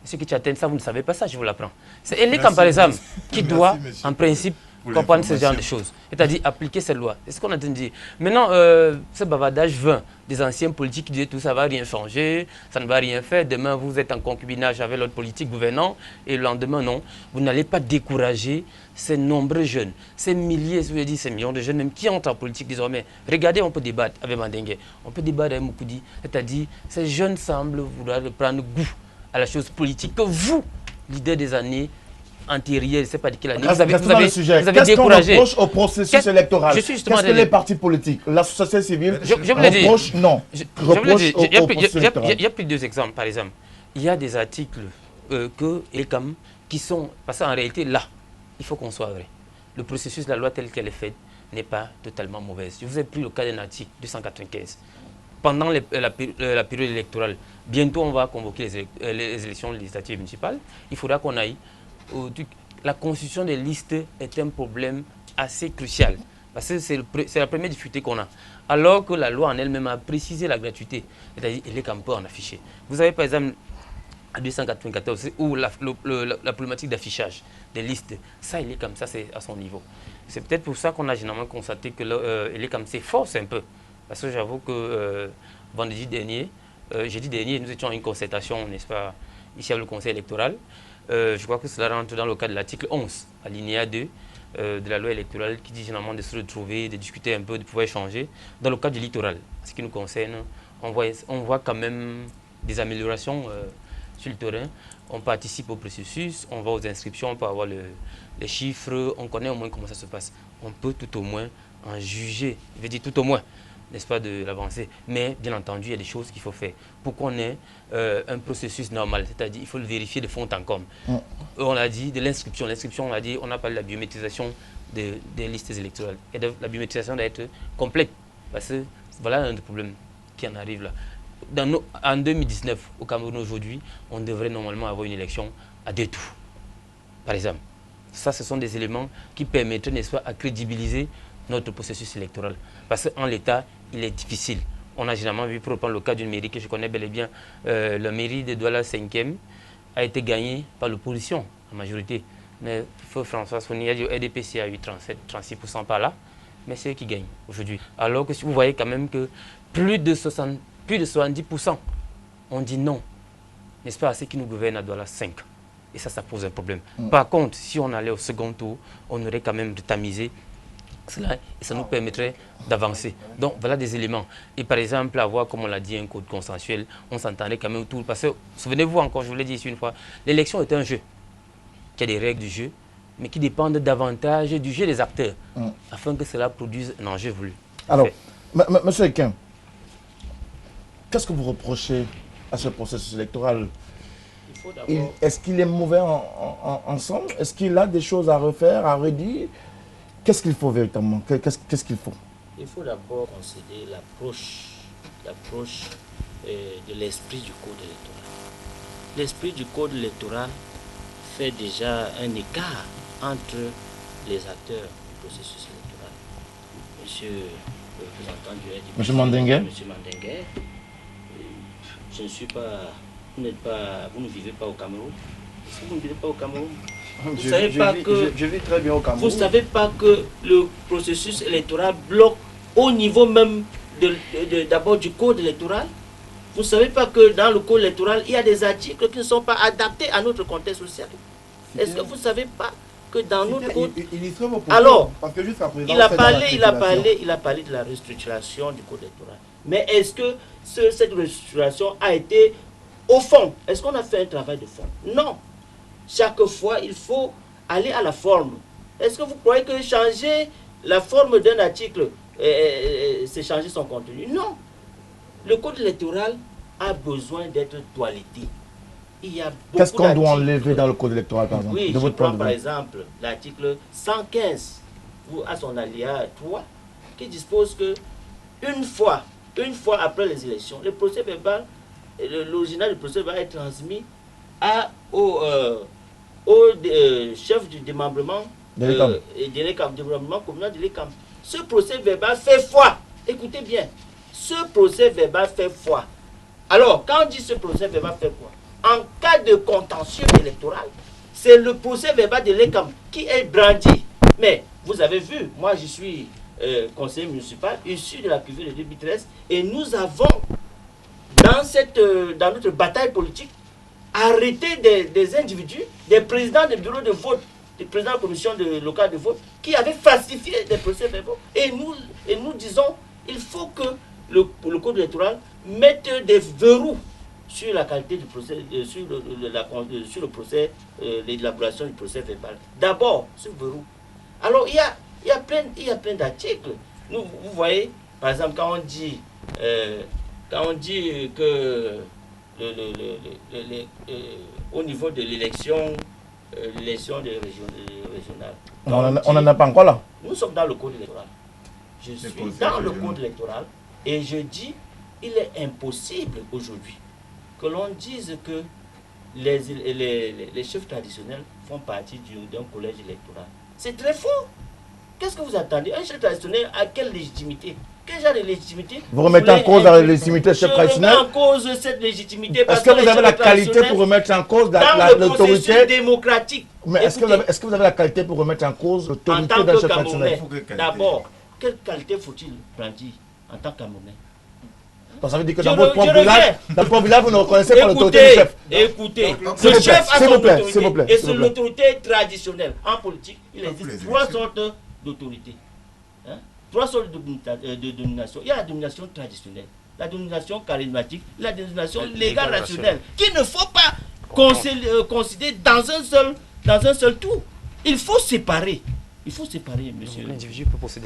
Ce qui t'attend, ça, vous ne savez pas ça, je vous l'apprends. C'est Elecam, par exemple, qui doit, en principe, comprendre ce genre de choses. C'est-à-dire appliquer cette loi. C'est ce qu'on a entendu dire. Maintenant, ce bavardage vint des anciens politiques qui disaient tout ça ne va rien changer, ça ne va rien faire. Demain, vous êtes en concubinage avec l'autre politique gouvernant et le lendemain, non. Vous n'allez pas décourager ces nombreux jeunes, ces milliers, je veux dire, ces millions de jeunes même qui entrent en politique désormais. Regardez, on peut débattre avec Mandengue, on peut débattre avec Moukoudi. C'est-à-dire, ces jeunes semblent vouloir prendre goût à la chose politique que vous, leader des années antérieures, je ne sais pas de quelle année, vous avez découragé. Qu'est-ce qu'on reproche au processus électoral? Qu'est-ce que les partis politiques, la société civile, je vous l'ai dit. Non. Il y a plus de deux exemples, par exemple. Il y a des articles qui sont, parce qu'en réalité, là, il faut qu'on soit vrai. Le processus de la loi telle qu'elle est faite n'est pas totalement mauvaise. Je vous ai pris le cas d'un article 295. Pendant la période électorale, bientôt on va convoquer les élections législatives municipales. Il faudra qu'on aille. La constitution des listes est un problème assez crucial. Parce que c'est la première difficulté qu'on a. Alors que la loi en elle-même a précisé la gratuité. C'est-à-dire qu'elle est qu'on peut en afficher. Vous avez par exemple à 294 où la problématique d'affichage des listes, ça, il est comme ça, c'est à son niveau. C'est peut-être pour ça qu'on a généralement constaté que elle est comme s'efforce un peu. Parce que j'avoue que vendredi dernier, jeudi dernier, nous étions en une concertation, n'est-ce pas, ici avec le conseil électoral. Je crois que cela rentre dans le cadre de l'article 11, alinéa 2 de la loi électorale qui dit généralement de se retrouver, de discuter un peu, de pouvoir échanger. Dans le cadre du littoral, ce qui nous concerne, on voit quand même des améliorations sur le terrain. On participe au processus, on va aux inscriptions, on peut avoir les chiffres, on connaît au moins comment ça se passe. On peut tout au moins en juger, je veux dire tout au moins, n'est-ce pas, de l'avancée. Mais bien entendu, il y a des choses qu'il faut faire pour qu'on ait un processus normal, c'est-à-dire il faut le vérifier de fond en comble. On a dit de l'inscription. L'inscription, on a dit, on a parlé de la biométrisation des listes électorales. Et la biométrisation doit être complète. Parce que voilà un des problèmes qui en arrive là. En 2019, au Cameroun aujourd'hui, on devrait normalement avoir une élection à 2 tours, par exemple. Ça, ce sont des éléments qui permettraient, n'est-ce pas, à crédibiliser notre processus électoral. Parce qu'en l'état, il est difficile. On a généralement vu, pour reprendre le cas d'une mairie que je connais bel et bien, la mairie de Douala 5e a été gagnée par l'opposition, en majorité. Mais feu François Fournier, le RDPC a eu 37-36% par là, mais c'est eux qui gagnent aujourd'hui. Alors que si vous voyez quand même que plus de 70% ont dit non, n'est-ce pas, à ceux qui nous gouvernent à Douala 5. Et ça pose un problème. Par contre, si on allait au second tour, on aurait quand même de tamiser cela et ça nous permettrait d'avancer. Donc voilà des éléments. Et par exemple, avoir, comme on l'a dit, un code consensuel, on s'entendait quand même tout. Parce que, souvenez-vous encore, je vous l'ai dit ici une fois, l'élection est un jeu. Il y a des règles du jeu, mais qui dépendent davantage du jeu des acteurs, afin que cela produise un enjeu voulu. Alors, monsieur Ekin, qu'est-ce que vous reprochez à ce processus électoral? Est-ce qu'il est mauvais ensemble? Est-ce qu'il a des choses à refaire, à redire? Qu'est-ce qu'il faut véritablement? Qu'est-ce qu'il faut? Il faut d'abord considérer l'approche de l'esprit du code électoral. L'esprit du code électoral fait déjà un écart entre les acteurs du processus électoral. Monsieur le représentant du RDPC, Monsieur Mandengue, je ne suis pas... Vous ne vivez pas au Cameroun. Est-ce que vous ne vivez pas au Cameroun? Je vis très bien au Cameroun. Vous ne savez pas que le processus électoral bloque au niveau même d'abord du code électoral? Vous ne savez pas que dans le code électoral, il y a des articles qui ne sont pas adaptés à notre contexte social? Est-ce que vous ne savez pas que dans notre code... Alors, parce que jusqu'à présent, il a parlé de la restructuration du code électoral. Mais est-ce que cette restructuration a été au fond? Est-ce qu'on a fait un travail de fond? Non. Chaque fois, il faut aller à la forme. Est-ce que vous croyez que changer la forme d'un article, c'est changer son contenu? Non. Le code électoral a besoin d'être toiletté. il y a beaucoup Qu'est-ce qu'on doit d'articles. enlever dans le code électoral, par exemple, Oui, de je votre point prends de par vue? exemple l'article 115 ou à son alinéa 3 qui dispose que une fois après les élections, le procès verbal, l'original du procès va être transmis au chef du démembrement et démembrement communal de l'ECAM. Ce procès verbal fait foi. Écoutez bien, ce procès verbal fait foi. Alors, quand on dit ce procès verbal fait foi, en cas de contentieux électoral, c'est le procès verbal de l'ECAM qui est brandi. Mais vous avez vu, moi je suis conseiller municipal issu de la cuvée de 2013 et nous avons dans notre bataille politique arrêté des individus, des présidents des bureaux de vote, des présidents de la commission locale de vote qui avaient falsifié des procès verbaux. Et nous disons, il faut que le code électoral mette des verrous sur la qualité du procès, sur le procès, l'élaboration du procès verbal. D'abord, ce verrou. Alors, il y a plein d'articles. Vous voyez, par exemple, quand on dit que au niveau de l'élection des régionales. On n'en a pas encore là. Nous sommes dans le code électoral. Je suis dans le code électoral et je dis il est impossible aujourd'hui que l'on dise que les chefs traditionnels font partie d'un collège électoral. C'est très faux. Qu'est-ce que vous attendez? Un chef traditionnel a quelle légitimité? Quel genre de légitimité? Vous remettez en cause la légitimité du chef traditionnel? Je remets en cause cette légitimité. Est-ce que vous avez la qualité pour remettre en cause l'autorité démocratique? Mais est-ce que vous avez la qualité pour remettre en cause l'autorité d'un chef traditionnel? D'abord, quelle qualité faut-il brandir en tant qu'Amournais? Donc ça veut dire que dans votre propre village, vous ne reconnaissez pas l'autorité du chef. Écoutez, le chef a son autorité. Et c'est l'autorité traditionnelle. En politique, il existe trois sortes d'autorités. Trois sortes de domination. Il y a la domination traditionnelle, la domination charismatique, la domination légale rationnelle, qu'il ne faut pas considérer dans un seul tout. Il faut séparer. Il faut séparer, monsieur.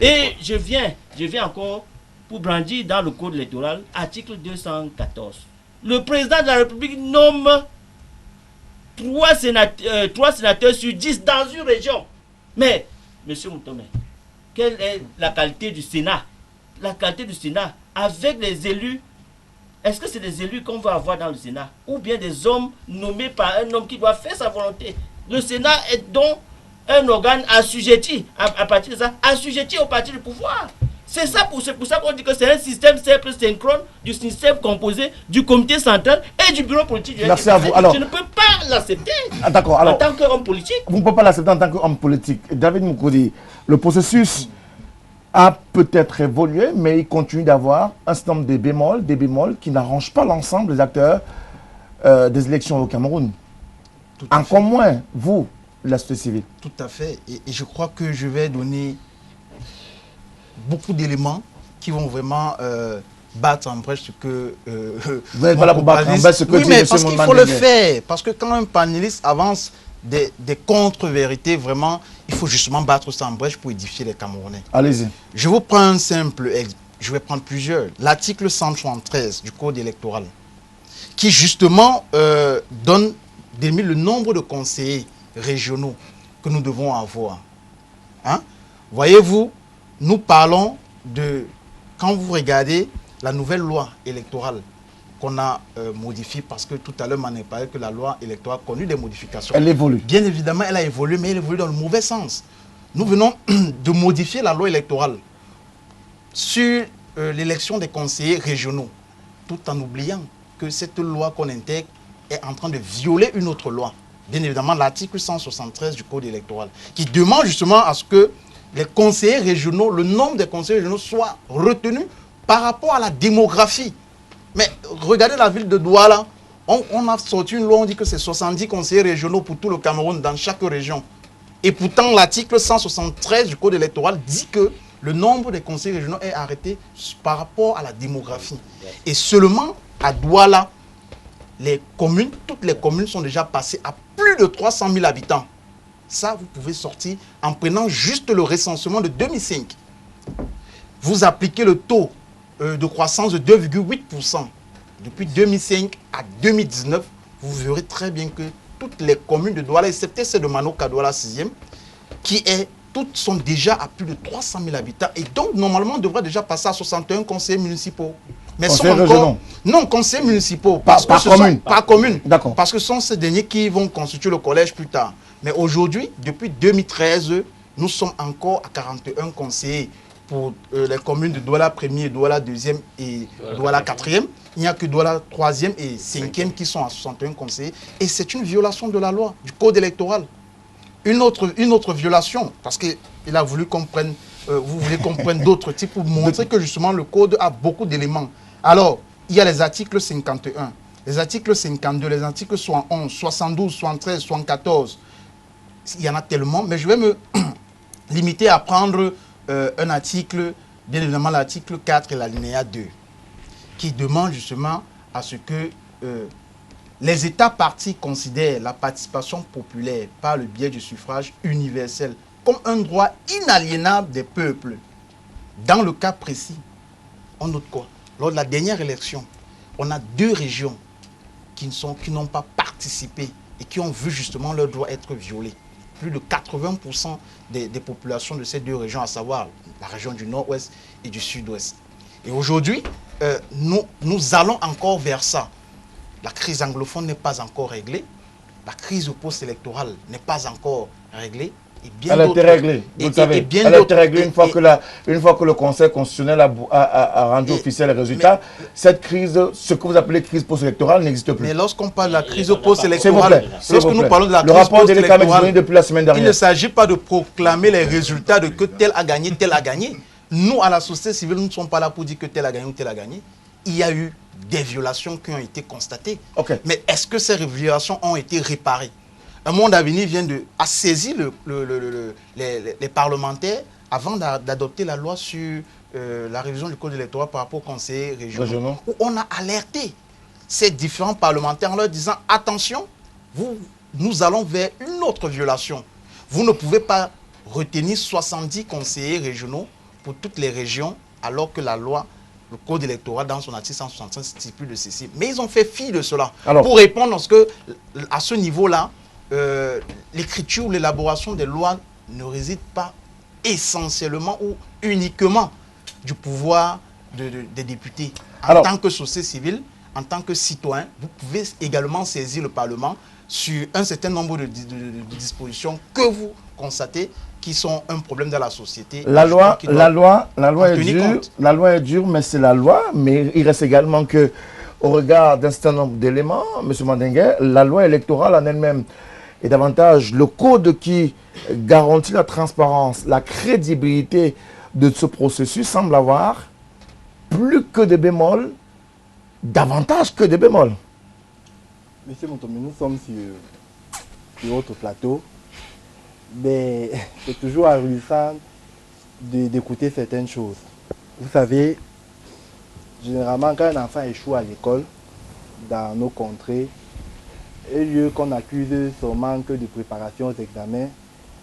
Et je viens encore pour brandir dans le code électoral, article 214. Le président de la République nomme 3 sénateurs sur 10 dans une région. Mais, monsieur Moutomé, quelle est la qualité du Sénat? La qualité du Sénat avec les élus. Est-ce que c'est des élus qu'on va avoir dans le Sénat? Ou bien des hommes nommés par un homme qui doit faire sa volonté? Le Sénat est donc un organe assujetti, à partir de ça, assujetti au parti du pouvoir. C'est pour ça qu'on dit que c'est un système simple synchrone du système composé du comité central et du bureau politique. Merci à vous. Alors, je ne peux pas l'accepter en tant qu'homme politique. Vous ne pouvez pas l'accepter en tant qu'homme politique. David Moukoudi, le processus a peut-être évolué, mais il continue d'avoir un certain nombre de bémols qui n'arrangent pas l'ensemble des acteurs des élections au Cameroun. Encore moins, vous, la société civile. Tout à fait. Et je crois que je vais donner beaucoup d'éléments qui vont vraiment battre en brèche ce que... vous n'êtes pas là pour battre en brèche ce que oui, dit mais M. parce qu'il faut le faire. Parce que quand un panéliste avance des contre-vérités, vraiment, il faut justement battre ça en brèche pour édifier les Camerounais. Allez-y. Je vous prends un simple exemple. Je vais prendre plusieurs. L'article 173 du Code électoral, qui justement délimite le nombre de conseillers régionaux que nous devons avoir. Hein? Voyez-vous, nous parlons de, quand vous regardez la nouvelle loi électorale qu'on a modifiée, parce que tout à l'heure, on a parlé que la loi électorale a connu des modifications. Elle évolue. Bien évidemment, elle a évolué, mais elle évolue dans le mauvais sens. Nous venons de modifier la loi électorale sur l'élection des conseillers régionaux, tout en oubliant que cette loi qu'on intègre est en train de violer une autre loi. Bien évidemment, l'article 173 du Code électoral, qui demande justement à ce que les conseillers régionaux, le nombre des conseillers régionaux soit retenu par rapport à la démographie. Mais regardez la ville de Douala, on a sorti une loi, on dit que c'est 70 conseillers régionaux pour tout le Cameroun, dans chaque région. Et pourtant, l'article 173 du Code électoral dit que le nombre des conseillers régionaux est arrêté par rapport à la démographie. Et seulement à Douala, toutes les communes sont déjà passées à plus de 300 000 habitants. Ça, vous pouvez sortir en prenant juste le recensement de 2005. Vous appliquez le taux de croissance de 2,8%. Depuis 2005 à 2019, vous verrez très bien que toutes les communes de Douala, excepté celle de Manoka Douala 6e, toutes sont déjà à plus de 300 000 habitants. Et donc, normalement, on devrait déjà passer à 61 conseillers municipaux. Mais conseillers sont encore... Non, conseillers municipaux. Par commune. Par commune. D'accord. Parce que ce sont ces derniers qui vont constituer le collège plus tard. Mais aujourd'hui, depuis 2013, nous sommes encore à 41 conseillers pour les communes de Douala 1er, Douala 2e et Douala 4e. Il n'y a que Douala 3e et 5e qui sont à 61 conseillers. Et c'est une violation de la loi, du code électoral. Une autre violation, parce qu'il a voulu qu'on prenne, vous voulez qu'on prenne d'autres types pour montrer que justement le code a beaucoup d'éléments. Alors, il y a les articles 51, les articles 52, les articles 71, 72, 73, 74. Il y en a tellement, mais je vais me limiter à prendre un article, bien évidemment l'article 4 et l'alinéa 2, qui demande justement à ce que les États partis considèrent la participation populaire par le biais du suffrage universel comme un droit inaliénable des peuples. Dans le cas précis, on note quoi? Lors de la dernière élection, on a 2 régions qui n'ont pas participé et qui ont vu justement leur droit être violé. Plus de 80% des populations de ces 2 régions, à savoir la région du Nord-Ouest et du Sud-Ouest. Et aujourd'hui, nous allons encore vers ça. La crise anglophone n'est pas encore réglée. La crise post-électorale n'est pas encore réglée. Elle a été réglée, vous le savez. Elle a été réglée une fois que le Conseil constitutionnel a rendu officiel les résultats. Cette crise, ce que vous appelez crise post-électorale, n'existe plus. Mais lorsqu'on parle de la crise post-électorale, lorsque nous parlons de la crise post-électorale, depuis la semaine dernière, il ne s'agit pas de proclamer les résultats de que tel a gagné, tel a gagné. Nous, à la société civile, nous ne sommes pas là pour dire que tel a gagné ou tel a gagné. Il y a eu des violations qui ont été constatées. Okay. Mais est-ce que ces violations ont été réparées? Un monde à venir a saisi les parlementaires avant d'adopter la loi sur la révision du code électoral par rapport aux conseillers régionaux. Où on a alerté ces différents parlementaires en leur disant attention, nous allons vers une autre violation. Vous ne pouvez pas retenir 70 conseillers régionaux pour toutes les régions alors que la loi, le code électoral dans son article 165 stipule de ceci. Mais ils ont fait fi de cela. Alors, pour répondre à ce niveau-là, l'écriture ou l'élaboration des lois ne réside pas essentiellement ou uniquement du pouvoir des députés. En tant que société civile, en tant que citoyen, vous pouvez également saisir le Parlement sur un certain nombre de dispositions que vous constatez qui sont un problème dans la société. La loi est dure, mais c'est la loi. Mais il reste également que, au regard d'un certain nombre d'éléments, M. Mandinguer, la loi électorale en elle-même est davantage le code qui garantit la transparence, la crédibilité de ce processus semble avoir plus que des bémols, davantage que des bémols. Monsieur Montomé, nous sommes sur votre plateau, mais c'est toujours ahurissant d'écouter certaines choses. Vous savez, généralement, quand un enfant échoue à l'école, dans nos contrées, et lieu qu'on accuse son manque de préparation aux examens,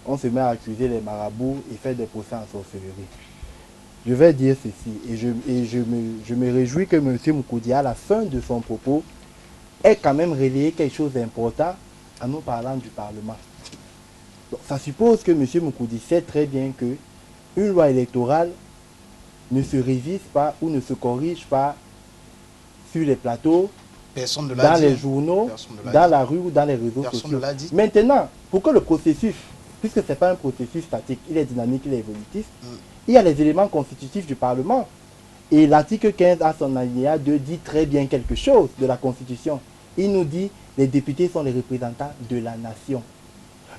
on se met à accuser les marabouts et faire des procès en sorcellerie. Je vais dire ceci, et je me réjouis que M. Moukoudi, à la fin de son propos, ait quand même relayé quelque chose d'important en nous parlant du Parlement. Donc, ça suppose que M. Moukoudi sait très bien qu'une loi électorale ne se révise pas ou ne se corrige pas sur les plateaux, dans les journaux, dans la rue ou dans les réseaux sociaux. Maintenant, pour que le processus, puisque ce n'est pas un processus statique, il est dynamique, il est évolutif, il y a les éléments constitutifs du Parlement. Et l'article 15 à son alinéa 2 dit très bien quelque chose de la Constitution. Il nous dit les députés sont les représentants de la nation.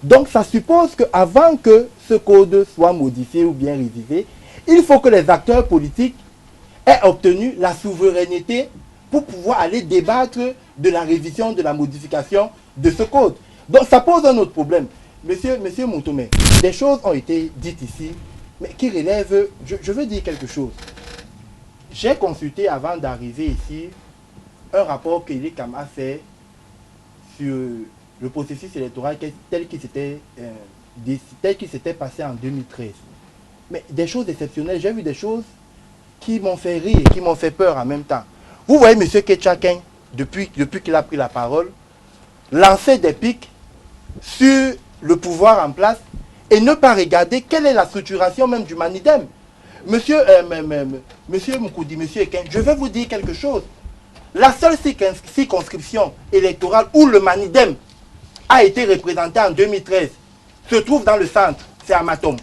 Donc ça suppose qu'avant que ce code soit modifié ou bien révisé, il faut que les acteurs politiques aient obtenu la souveraineté pour pouvoir aller débattre de la révision, de la modification de ce code. Donc ça pose un autre problème. Monsieur Moutoumé, des choses ont été dites ici, mais qui relèvent, je veux dire quelque chose. J'ai consulté avant d'arriver ici un rapport que l'ICAM a fait sur le processus électoral tel qu'il s'était passé en 2013. Mais des choses exceptionnelles, j'ai vu des choses qui m'ont fait rire, qui m'ont fait peur en même temps. Vous voyez M. Ketchakin, depuis qu'il a pris la parole, lancer des pics sur le pouvoir en place et ne pas regarder quelle est la structuration même du Manidem. Monsieur Moukoudi, monsieur Eken, je vais vous dire quelque chose. La seule circonscription électorale où le Manidem a été représenté en 2013 se trouve dans le centre, c'est à Matom.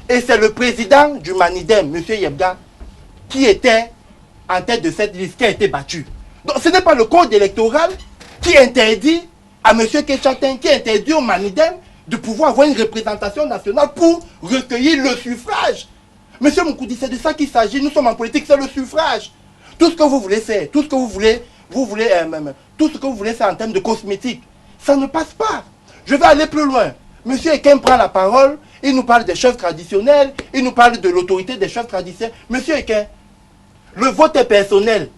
Et c'est le président du Manidem, monsieur Yebga, qui était en tête de cette liste, qui a été battu. Donc ce n'est pas le code électoral qui interdit à monsieur Kechatin, qui interdit au Manidem de pouvoir avoir une représentation nationale pour recueillir le suffrage. Monsieur Moukoudi, c'est de ça qu'il s'agit. Nous sommes en politique, c'est le suffrage. Tout ce que vous voulez faire, tout ce que vous voulez faire en termes de cosmétique, ça ne passe pas. Je vais aller plus loin. Monsieur Eken prend la parole, il nous parle des chefs traditionnels, il nous parle de l'autorité des chefs traditionnels. Monsieur Eken, le vote est personnel.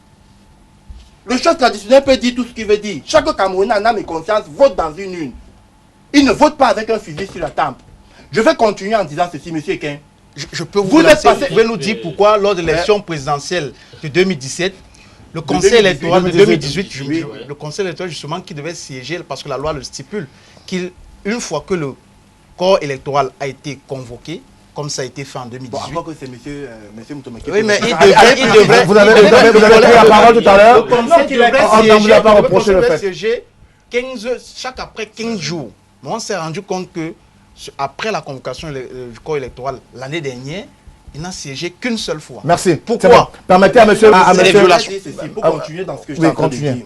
Le chef traditionnel peut dire tout ce qu'il veut dire. Chaque Camerounais en âme et conscience vote dans une urne. Il ne vote pas avec un fusil sur la tempe. Je vais continuer en disant ceci, monsieur Eken. Je peux vous lancer, vous pouvez nous dire pourquoi lors de l'élection présidentielle de 2017, le conseil électoral de 2018, le conseil électoral justement qui devait siéger, parce que la loi le stipule, qu'une fois que le corps électoral a été convoqué, comme ça a été fait en 2018. Bon, encore que c'est monsieur Moutomaki. Oui, mais il devrait... Vous avez pris la parole tout à l'heure. On ne l'a pas reproché le fait. Siéger chaque après 15 jours. Mais on s'est rendu compte que après la convocation du corps électoral l'année dernière, il n'a siégé qu'une seule fois. Merci. Pourquoi? Bon. Permettez à monsieur... Pour continuer dans ce que je suis en train de dire.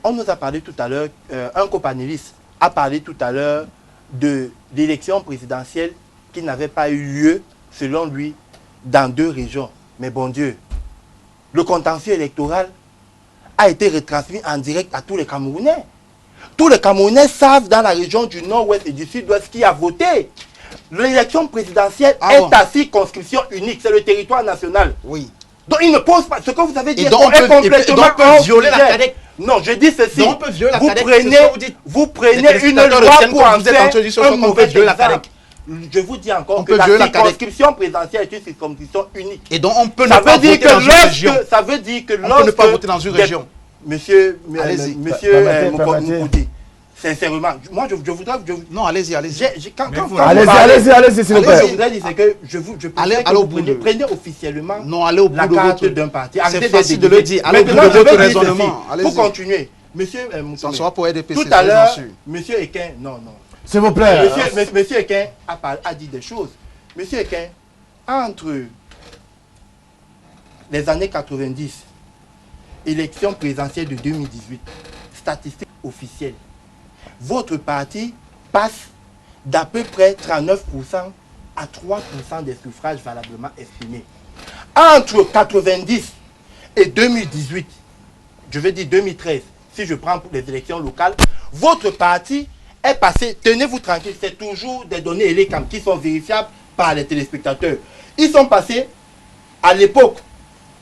On nous a parlé tout à l'heure, un copanéliste a parlé tout à l'heure de l'élection présidentielle qui n'avait pas eu lieu, selon lui, dans 2 régions. Mais bon Dieu, le contentieux électoral a été retransmis en direct à tous les Camerounais. Tous les Camerounais savent dans la région du nord-ouest et du sud-ouest qui a voté. L'élection présidentielle est à circonscription unique, c'est le territoire national. Oui. Donc il ne pose pas, ce que vous avez dit est complètement violer la CADEC. Non, je dis ceci. Donc on peut violer la CADEC. Vous prenez une loi pour en faire un mauvais exemple. Je vous dis encore que la circonscription présidentielle est une circonscription unique. Et donc on peut ne pas voter dans une région. Ça veut dire que lorsque... On peut ne pas voter dans une région. Monsieur Moukoudi, sincèrement, moi je voudrais... Non, allez-y. Allez-y, s'il vous plaît. Je voudrais dire que prenez officiellement la carte d'un parti. C'est facile de le dire. Allez au bout de votre raisonnement. Pour continuer, monsieur ça sera pour RDPC. Tout à l'heure, monsieur Eken, non. S'il vous plaît. Monsieur Eken a dit des choses. Monsieur Eken, entre les années 90, élection présidentielle de 2018, statistiques officielles, votre parti passe d'à peu près 39% à 3% des suffrages valablement exprimés. Entre 90 et 2018, je veux dire 2013, si je prends pour les élections locales, votre parti est passé, tenez-vous tranquille, c'est toujours des données ELECAM qui sont vérifiables par les téléspectateurs. Ils sont passés, à l'époque,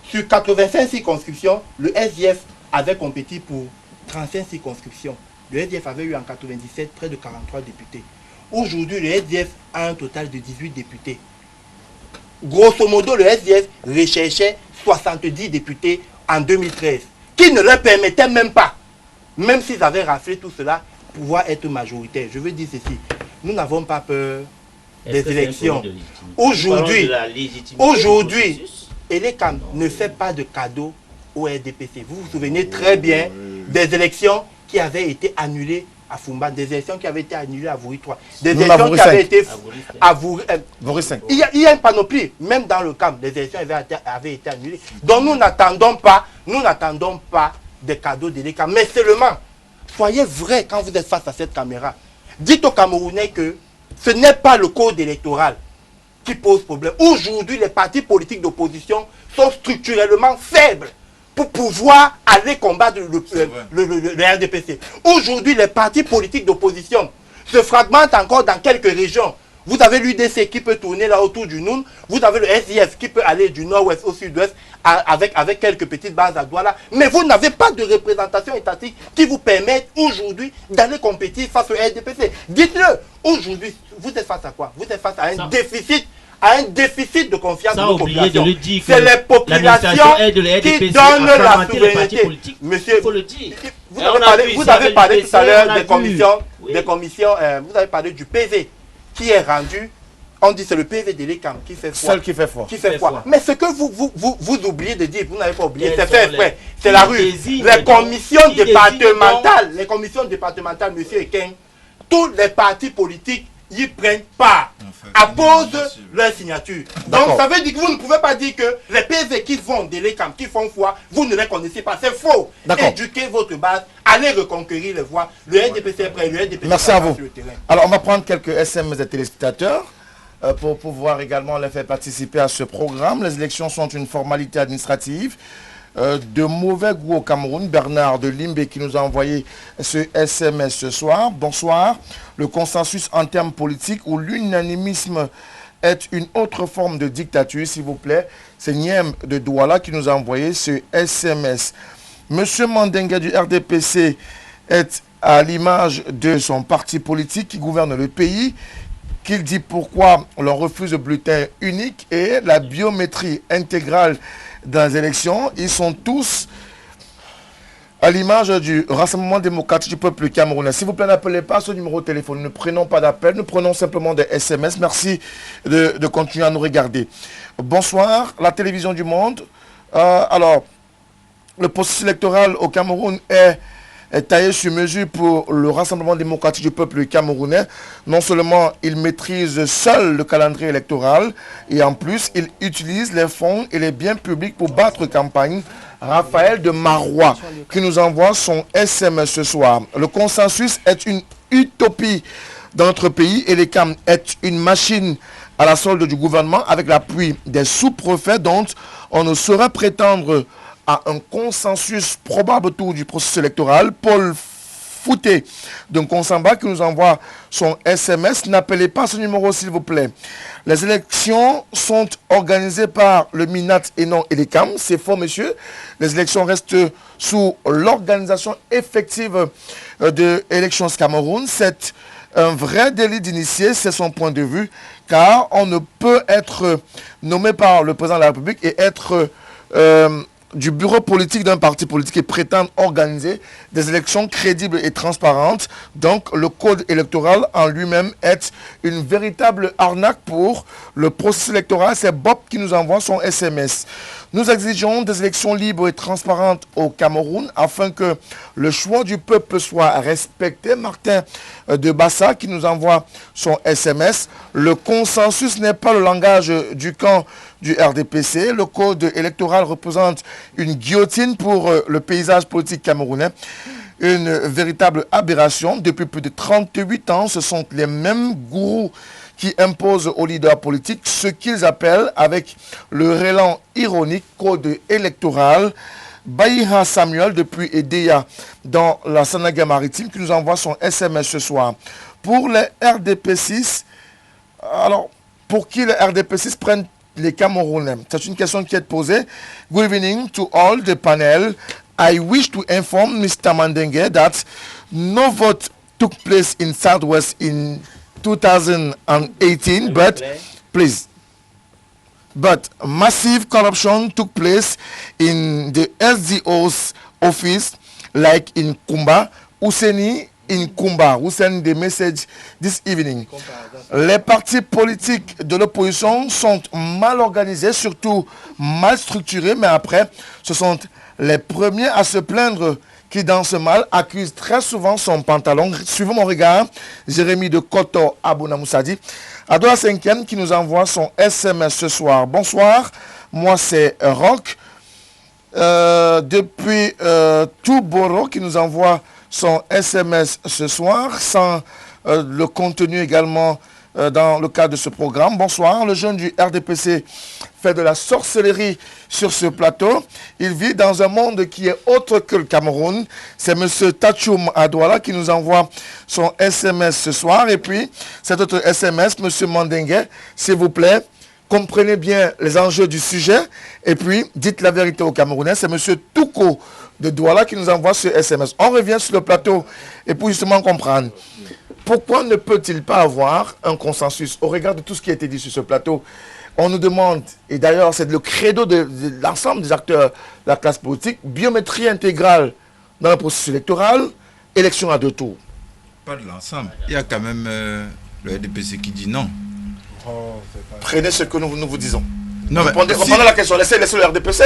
sur 85 circonscriptions, le SDF avait compétit pour 35 circonscriptions. Le SDF avait eu en 97 près de 43 députés. Aujourd'hui, le SDF a un total de 18 députés. Grosso modo, le SDF recherchait 70 députés en 2013, qui ne leur permettaient même pas, même s'ils avaient raflé tout cela, pouvoir être majoritaire. Je veux dire ceci, nous n'avons pas peur des élections. Aujourd'hui, ELECAM ne fait pas de cadeau au RDPC. Vous vous souvenez très bien des élections qui avaient été annulées à Fumba, des élections qui avaient été annulées à Vouri 3, des élections qui avaient été à Vouri 5. Il y a une panoplie, même dans le camp, des élections avaient été annulées. Donc nous n'attendons pas des cadeaux d'ELECAM, mais seulement, soyez vrai quand vous êtes face à cette caméra. Dites aux Camerounais que ce n'est pas le code électoral qui pose problème. Aujourd'hui, les partis politiques d'opposition sont structurellement faibles pour pouvoir aller combattre le RDPC. Aujourd'hui, les partis politiques d'opposition se fragmentent encore dans quelques régions. Vous avez l'UDC qui peut tourner là autour du Noun. Vous avez le SDF qui peut aller du nord-ouest au sud-ouest avec quelques petites bases à Douala. Mais vous n'avez pas de représentation étatique qui vous permette aujourd'hui d'aller compétir face au RDPC. Dites-le. Aujourd'hui, vous êtes face à quoi? Vous êtes face à un déficit à un déficit de confiance de Sans nos oublier populations. de le dire C'est que les populations l'administration aide le qui RDPC donnent à la fragmenter les partis souveraineté. politiques. Monsieur, Il faut le dire. vous Et avez on a parlé, vu vous ça avez avec parlé le tout à PC, l'heure on a des vu. commissions, Oui. vous avez parlé du PV qui est rendu. On dit c'est le PV de l'ECAM qui fait foi. Celle qui fait foi. Qui fait Fait foi. foi. Mais ce que vous oubliez de dire, vous n'avez pas oublié, Quels c'est fait sont exprès. les- C'est la qui rue. désignent Les donc- commissions qui désignent départementales, monsieur Eken, tous les partis politiques y prennent part, apposent leur signature. Donc D'accord. ça veut dire que vous ne pouvez pas dire que les PV qui vont de l'ECAM, qui font foi, vous ne les connaissez pas. C'est faux. D'accord. Éduquez votre base, allez reconquérir les voix. Le RDPC est prêt, le RDPC Merci à vous. sur le terrain. Alors, on va prendre quelques SMS des téléspectateurs pour pouvoir également les faire participer à ce programme. Les élections sont une formalité administrative. De mauvais goût au Cameroun. Bernard de Limbe qui nous a envoyé ce SMS ce soir. Bonsoir. Le consensus en termes politiques ou l'unanimisme est une autre forme de dictature, s'il vous plaît. C'est Niem de Douala qui nous a envoyé ce SMS. Monsieur Mandenga du RDPC est à l'image de son parti politique qui gouverne le pays, qu'il dit pourquoi l'on refuse le bulletin unique et la biométrie intégrale dans les élections. Ils sont tous à l'image du Rassemblement démocratique du peuple camerounais. S'il vous plaît, n'appelez pas ce numéro de téléphone. Ne prenons pas d'appel, nous prenons simplement des SMS. Merci de continuer à nous regarder. Bonsoir, la télévision du monde. Alors, le processus électoral au Cameroun est taillé sur mesure pour le Rassemblement démocratique du peuple camerounais. Non seulement il maîtrise seul le calendrier électoral, et en plus, il utilise les fonds et les biens publics pour battre campagne. Raphaël de Marois qui nous envoie son SMS ce soir. Le consensus est une utopie dans notre pays et l'ECAM est une machine à la solde du gouvernement avec l'appui des sous-préfets dont on ne saurait prétendre à un consensus probable autour du processus électoral. Paul Fouté de Konsamba qui nous envoie son SMS. N'appelez pas ce numéro s'il vous plaît. Les élections sont organisées par le MINAT et non l'ECAM. C'est faux monsieur. Les élections restent sous l'organisation effective de Elections Cameroun. C'est un vrai délit d'initié, c'est son point de vue, car on ne peut être nommé par le président de la République et être du bureau politique d'un parti politique et prétendre organiser des élections crédibles et transparentes. Donc le code électoral en lui-même est une véritable arnaque pour le processus électoral. C'est Bob qui nous envoie son SMS. Nous exigeons des élections libres et transparentes au Cameroun afin que le choix du peuple soit respecté. Martin de Bassa qui nous envoie son SMS. Le consensus n'est pas le langage du camp du RDPC. Le code électoral représente une guillotine pour le paysage politique camerounais. Une véritable aberration. Depuis plus de 38 ans, ce sont les mêmes gourous qui imposent aux leaders politiques ce qu'ils appellent, avec le rélan ironique, code électoral. Baïha Samuel, depuis Edea, dans la Sanaga maritime, qui nous envoie son SMS ce soir. Pour les RDP6, alors, pour qui les RDP6 prennent les Camerounais? C'est une question qui est posée. Good evening to all the panel. I wish to inform Mr. Mandengue that no vote took place in Southwest in 2018, but massive corruption took place in the SDO's office, like in Kumba. Ouseni in Kumba, who sent the message this evening. Les partis politiques de l'opposition sont mal organisés, surtout mal structurés, mais après, ce sont les premiers à se plaindre qui, dans ce mal, accuse très souvent son pantalon. Suivons mon regard, Jérémy de Koto Abouna Moussadi. Adola 5e qui nous envoie son SMS ce soir. Bonsoir, moi c'est Rock. Depuis Touboro qui nous envoie son SMS ce soir, sans le contenu également dans le cadre de ce programme. Bonsoir, le jeune du RDPC fait de la sorcellerie sur ce plateau. Il vit dans un monde qui est autre que le Cameroun. C'est M. Tachoum Adouala qui nous envoie son SMS ce soir. Et puis, cet autre SMS, M. Mandengue, s'il vous plaît, comprenez bien les enjeux du sujet. Et puis, dites la vérité aux Camerounais. C'est M. Touko de Douala qui nous envoie ce SMS. On revient sur le plateau et pour justement comprendre. Pourquoi ne peut-il pas avoir un consensus au regard de tout ce qui a été dit sur ce plateau? On nous demande, et d'ailleurs c'est le credo de l'ensemble des acteurs de la classe politique, biométrie intégrale dans le processus électoral, élection à 2 tours. Pas de l'ensemble. Il y a quand même le RDPC qui dit non. Prenez ce que nous vous disons. Non, mais Répondez la question, laissez le RDPC.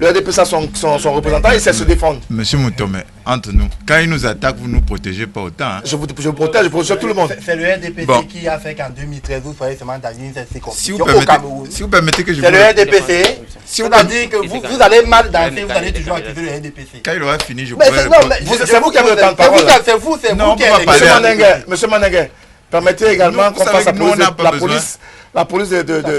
Le RDPC a son représentant, il sait se défendre. Monsieur Moutomé, entre nous, quand ils nous attaquent, vous ne nous protégez pas autant. Hein. Je protège tout le monde. C'est le RDPC Bon. qui a fait qu'en 2013, vous soyez seulement dans une Si circonscription vous, au Cameroun. si vous permettez que je C'est vous... le RDPC. Si vous C'est-à-dire que vous allez mal danser, vous allez toujours activer le RDPC. Quand il aura fini, je Mais pourrai c'est non, répondre. mais C'est vous qui avez le temps de parole. C'est vous Non, qui on va êtes parler. Monsieur Manengue, permettez également Nous, qu'on vous fasse savez que nous, on n'a pas besoin. la police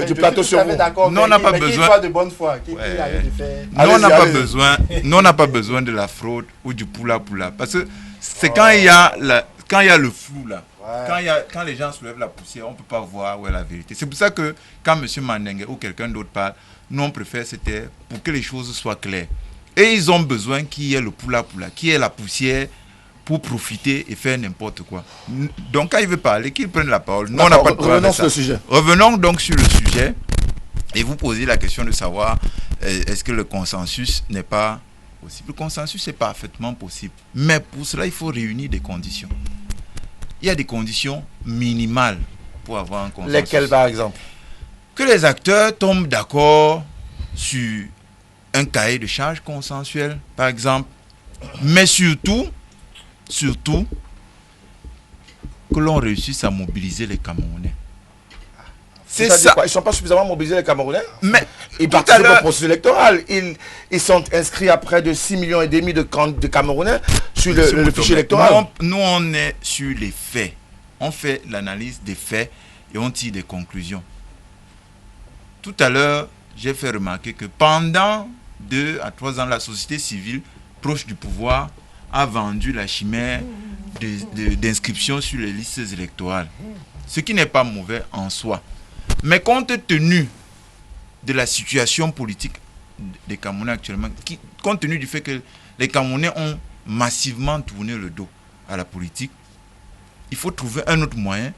du plateau sur vous. Non, on n'a pas besoin. Qui de bonne foi, qui Ouais. arrive de faire. Nous, on n'a pas Allez-y. besoin. Nous, on n'a pas besoin de la fraude ou du poula. Parce que c'est quand il y a le flou là. Ouais. Quand les gens soulèvent la poussière, on ne peut pas voir où est la vérité. C'est pour ça que quand M. Mandengue ou quelqu'un d'autre parle, nous on préfère c'était pour que les choses soient claires. Et ils ont besoin qu'il y ait le poula, qu'il y ait la poussière pour profiter et faire n'importe quoi. Donc quand il veut parler, qu'il prenne la parole. Nous, on n'a pas de problème Revenons avec sur ça. le sujet. Revenons donc sur le sujet et vous posez la question de savoir est-ce que le consensus n'est pas possible. Le consensus est parfaitement possible. Mais pour cela, il faut réunir des conditions. Il y a des conditions minimales pour avoir un consensus. Lesquels par exemple? Que les acteurs tombent d'accord sur un cahier de charges consensuel, par exemple. Mais surtout, que l'on réussisse à mobiliser les Camerounais. C'est ça. Quoi? Ils ne sont pas suffisamment mobilisés, les Camerounais. Mais Ils tout à participent au l'heure, processus électoral. Ils sont inscrits à près de 6,5 millions de Camerounais sur le fichier électoral. nous, on est sur les faits. On fait l'analyse des faits et on tire des conclusions. Tout à l'heure, j'ai fait remarquer que pendant 2 à 3 ans, la société civile proche du pouvoir a vendu la chimère d'inscription sur les listes électorales. Ce qui n'est pas mauvais en soi. Mais compte tenu de la situation politique des Camerounais actuellement, compte tenu du fait que les Camerounais ont massivement tourné le dos à la politique, il faut trouver un autre moyen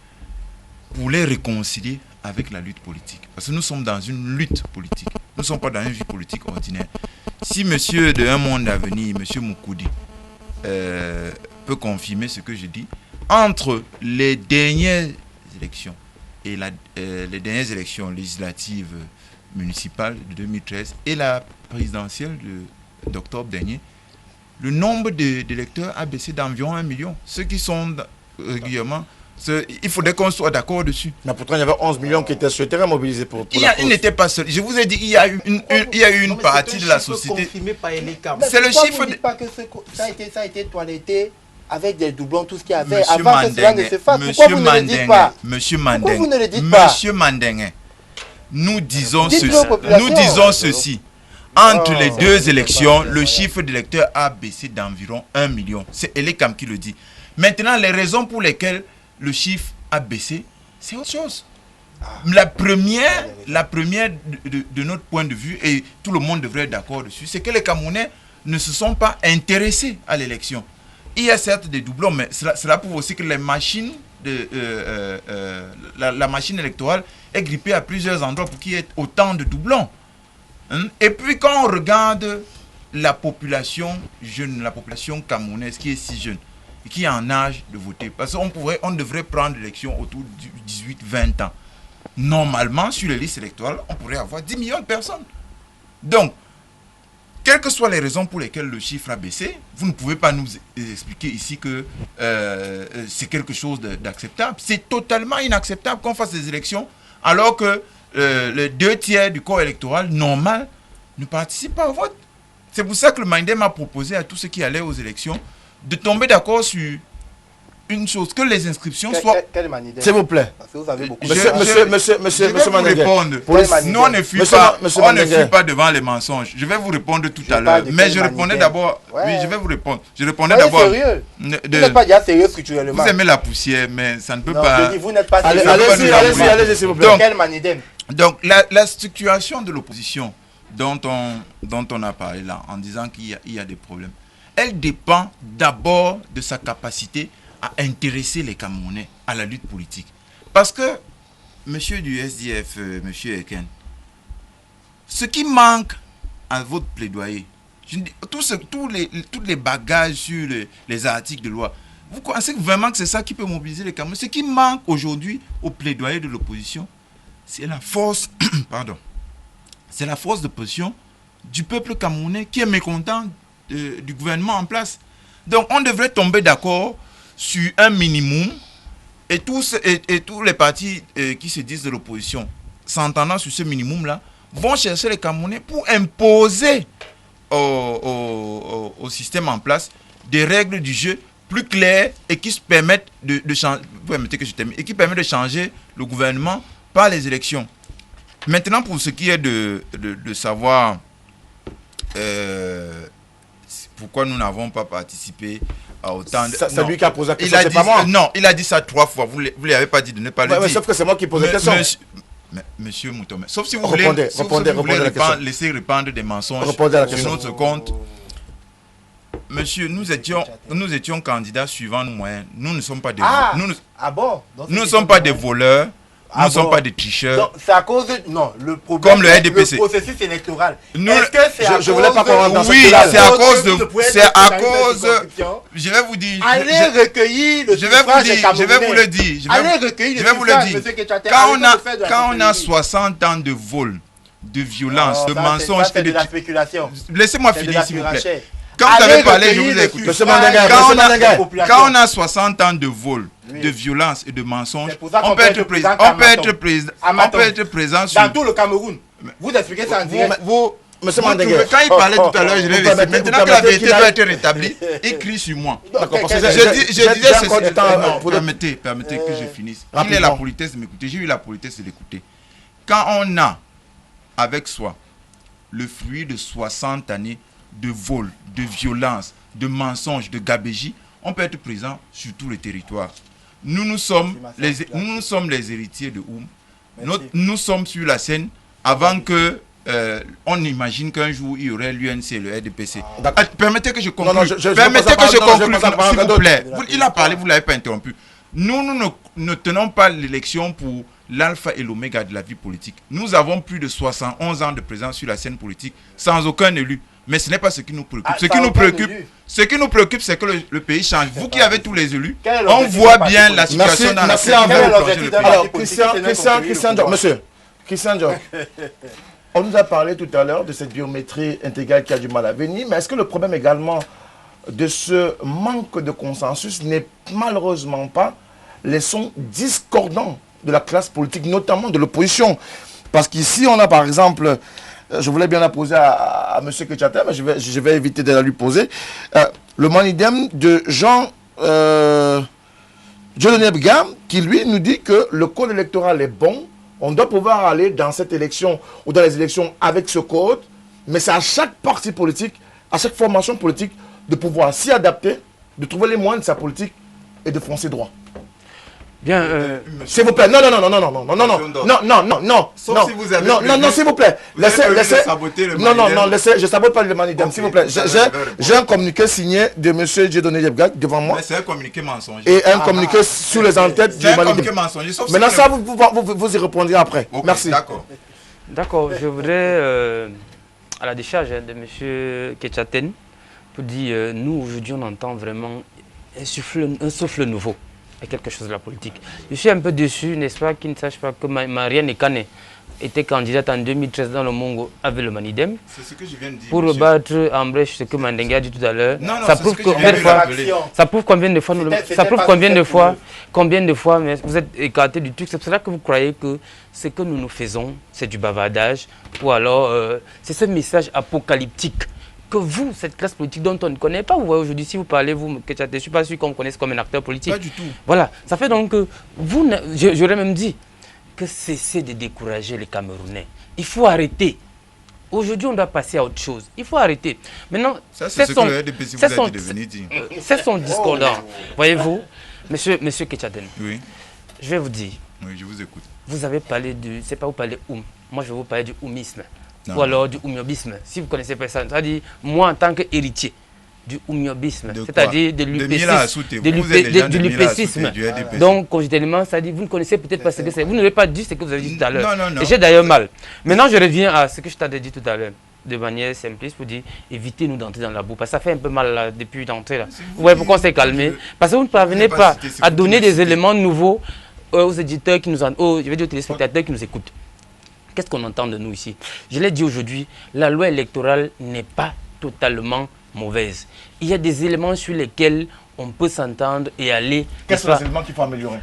pour les réconcilier avec la lutte politique. Parce que nous sommes dans une lutte politique. Nous ne sommes pas dans une vie politique ordinaire. Si monsieur de Un Monde à Venir, monsieur Moukoudi, peut confirmer ce que je dis, entre les dernières élections et les dernières élections législatives municipales de 2013 et la présidentielle d'octobre dernier, le nombre d'électeurs a baissé d'environ 1 million. Ceux qui sont régulièrement... Il faudrait qu'on soit d'accord dessus. Mais pourtant, il y avait 11 millions qui étaient sur le terrain mobilisés pour la cause. Il n'était pas seul. Je vous ai dit, il y a eu une partie de la société. C'est le chiffre. Vous ne dites pas que ça a été toiletté avec des doublons, tout ce qu'il y avait. Monsieur Avant que cela ne se fasse. Pourquoi vous ne le dites pas? Monsieur Pourquoi vous ne le dites pas? Monsieur Mandengue, nous disons Dites-le ceci. aux populations. Nous disons ceci. Entre les deux élections, le chiffre d'électeurs a baissé d'environ 1 million. C'est Elecam qui le dit. Maintenant, les raisons pour lesquelles le chiffre a baissé, c'est autre chose. La première de notre point de vue, et tout le monde devrait être d'accord dessus, c'est que les Camerounais ne se sont pas intéressés à l'élection. Il y a certes des doublons, mais cela prouve aussi que les machines la machine électorale est grippée à plusieurs endroits pour qu'il y ait autant de doublons. Et puis quand on regarde la population jeune, la population camerounaise qui est si jeune, et qui est en âge de voter, parce qu'on devrait prendre l'élection autour de 18-20 ans. Normalement, sur les listes électorales, on pourrait avoir 10 millions de personnes. Donc, quelles que soient les raisons pour lesquelles le chiffre a baissé, vous ne pouvez pas nous expliquer ici que c'est quelque chose d'acceptable. C'est totalement inacceptable qu'on fasse des élections alors que les 2/3 du corps électoral normal ne participent pas au vote. C'est pour ça que le Mindem a proposé à tous ceux qui allaient aux élections de tomber d'accord sur une chose, que les inscriptions soient... S'il vous plaît. Parce que vous avez beaucoup Monsieur Mandengue, nous on ne fuit pas devant les mensonges. Je vais vous répondre tout à l'heure. Mais je répondais d'abord... Oui, je vais vous répondre. Je répondais d'abord... Sérieux. Vous n'êtes pas déjà sérieux structurellement. Vous aimez la poussière, mais ça ne peut Non, pas... je dis, vous n'êtes pas sérieux. Allez-y, s'il vous plaît. Donc, la structuration de l'opposition dont on a parlé là, en disant qu'il y a des problèmes, elle dépend d'abord de sa capacité à intéresser les Camerounais à la lutte politique. Parce que, monsieur du SDF, monsieur Eken, ce qui manque à votre plaidoyer, tous les bagages sur les articles de loi, vous pensez vraiment que c'est ça qui peut mobiliser les Camerounais? Ce qui manque aujourd'hui au plaidoyer de l'opposition, c'est la force, pardon, c'est la force de position du peuple camerounais qui est mécontent du gouvernement en place. Donc on devrait tomber d'accord sur un minimum et tous les partis qui se disent de l'opposition, s'entendant sur ce minimum-là, vont chercher les Camerounais pour imposer au système en place des règles du jeu plus claires et qui se permettent de changer, et qui permettent de changer le gouvernement par les élections. Maintenant, pour ce qui est de savoir pourquoi nous n'avons pas participé à autant de... C'est lui qui a posé la question, c'est pas moi. Non, il a dit ça 3 fois. Vous ne lui avez pas dit de ne pas le dire. Sauf que c'est moi qui pose la question. Monsieur Moutomé, sauf si vous répondez, voulez laisser répandre des mensonges sur notre compte. Monsieur, nous étions candidats suivant nos moyens. Nous ne sommes pas des nous ne sommes pas des voleurs. Nous ne sommes pas des tricheurs. C'est à cause de... Non, le problème, comme le RDPC. Le processus électoral. Est-ce que c'est à cause voulais pas qu'on rentre dans oui, c'est à cause de... C'est à cause... Je vais vous dire... Allez recueillir le suffrage des Camerounais. Je vais vous le dire. Allez recueillir le suffrage, monsieur Ketchaten. Quand on a 60 ans de vol, de violence, de mensonges et de... la spéculation. Laissez-moi finir, s'il vous plaît. Quand vous avez parlé, je vous ai écouté. Quand on a 60 ans de vol, de violence et de mensonges, on peut être présent dans tout le Cameroun. Vous expliquez ça en direct. Monsieur Mandengue, quand il parlait tout à l'heure, je l'ai laissé. Maintenant que la vérité doit être rétablie, il crie sur moi. Je disais ceci. Permettez que je finisse. Il a la politesse de m'écouter. J'ai eu la politesse de l'écouter. Quand on a avec soi le fruit de 60 années de vol, de violence, de mensonges, de gabégie, on peut être présent sur tout le territoire. Nous sommes les héritiers de Oum. Nous sommes sur la scène avant que on imagine qu'un jour il y aurait l'UNC et le RDPC. Permettez que je conclue. Permettez que je conclue, s'il vous plaît. Il a parlé, vous ne l'avez pas interrompu. Nous ne tenons pas l'élection pour l'alpha et l'oméga de la vie politique. Nous avons plus de 71 ans de présence sur la scène politique sans aucun élu. Mais ce n'est pas ce qui nous préoccupe. Ce qui nous préoccupe, c'est que le pays change. Vous qui avez tous les élus, on voit bien la situation dans laquelle Alors, Christian Diop, monsieur, Christian Diop, on nous a parlé tout à l'heure de cette biométrie intégrale qui a du mal à venir, mais est-ce que le problème également de ce manque de consensus n'est malheureusement pas les sons discordants de la classe politique, notamment de l'opposition? Parce qu'ici, on a par exemple... Je voulais bien la poser à M. Ketchaten, mais je vais éviter de la lui poser. Le manidem de Jean Dieudonné Bgam, qui lui nous dit que le code électoral est bon. On doit pouvoir aller dans cette élection ou dans les élections avec ce code. Mais c'est à chaque parti politique, à chaque formation politique, de pouvoir s'y adapter, de trouver les moyens de sa politique et de foncer droit. Bien, s'il vous plaît, non, s'il vous plaît, laissez, je sabote pas le manidem, s'il vous plaît, j'ai un communiqué signé de M. Dieudonné Diop devant moi. C'est un communiqué mensonger. Et un communiqué sur les entêtes du manidem. Maintenant ça, vous y répondrez après. Merci. D'accord, je voudrais, à la décharge de M. Ketchaten, pour dire, nous aujourd'hui on entend vraiment un souffle nouveau. Quelque chose de la politique. Je suis un peu déçu, n'est-ce pas, qui ne sache pas que Marianne Ekane était candidate en 2013 dans le Mongo avec le Manidem. C'est ce que je viens de dire. Pour rebattre en brèche ce que Mandengue a dit tout à l'heure. Ça prouve combien de fois mais vous êtes écarté du truc. C'est pour cela que vous croyez que ce que nous faisons, c'est du bavardage. Ou alors, c'est ce message apocalyptique que vous, cette classe politique dont on ne connaît pas, vous voyez aujourd'hui, si vous parlez, vous, je ne suis pas sûr qu'on me connaisse comme un acteur politique. Pas du tout. Voilà, ça fait donc que vous, j'aurais même dit que cessez de décourager les Camerounais. Il faut arrêter. Aujourd'hui, on doit passer à autre chose. Il faut arrêter. Maintenant, c'est son discordant. Voyez-vous, monsieur Ketchaten, oui. Je vais vous dire. Oui, je vous écoute. Vous avez parlé du... C'est pas vous parlez moi, je vais vous parler du oumisme. Ou alors du oumiobisme, si vous ne connaissez pas ça. C'est-à-dire, moi, en tant qu'héritier du oumyobisme, De c'est-à-dire de Mila Assoute. Vous êtes des gens de Mila l'upécisme. Assoute, du LDPC. Donc, conjugalement, ça dit, vous ne connaissez peut-être pas ce que c'est. Vous n'avez pas dit ce que vous avez dit tout à l'heure. Non, non, non. Et j'ai d'ailleurs mal. Maintenant, je reviens à ce que je t'avais dit tout à l'heure, de manière simpliste, pour dire, évitez-nous d'entrer dans la boue. Parce que ça fait un peu mal là, depuis d'entrer là. Vous voyez pourquoi on s'est calmé? Parce que vous ne parvenez pas à donner des éléments nouveaux aux éditeurs qui nous en... je vais dire aux téléspectateurs qui nous écoutent. Qu'est-ce qu'on entend de nous ici? Je l'ai dit aujourd'hui, la loi électorale n'est pas totalement mauvaise. Il y a des éléments sur lesquels on peut s'entendre et aller... Quels sont les éléments qu'il faut améliorer?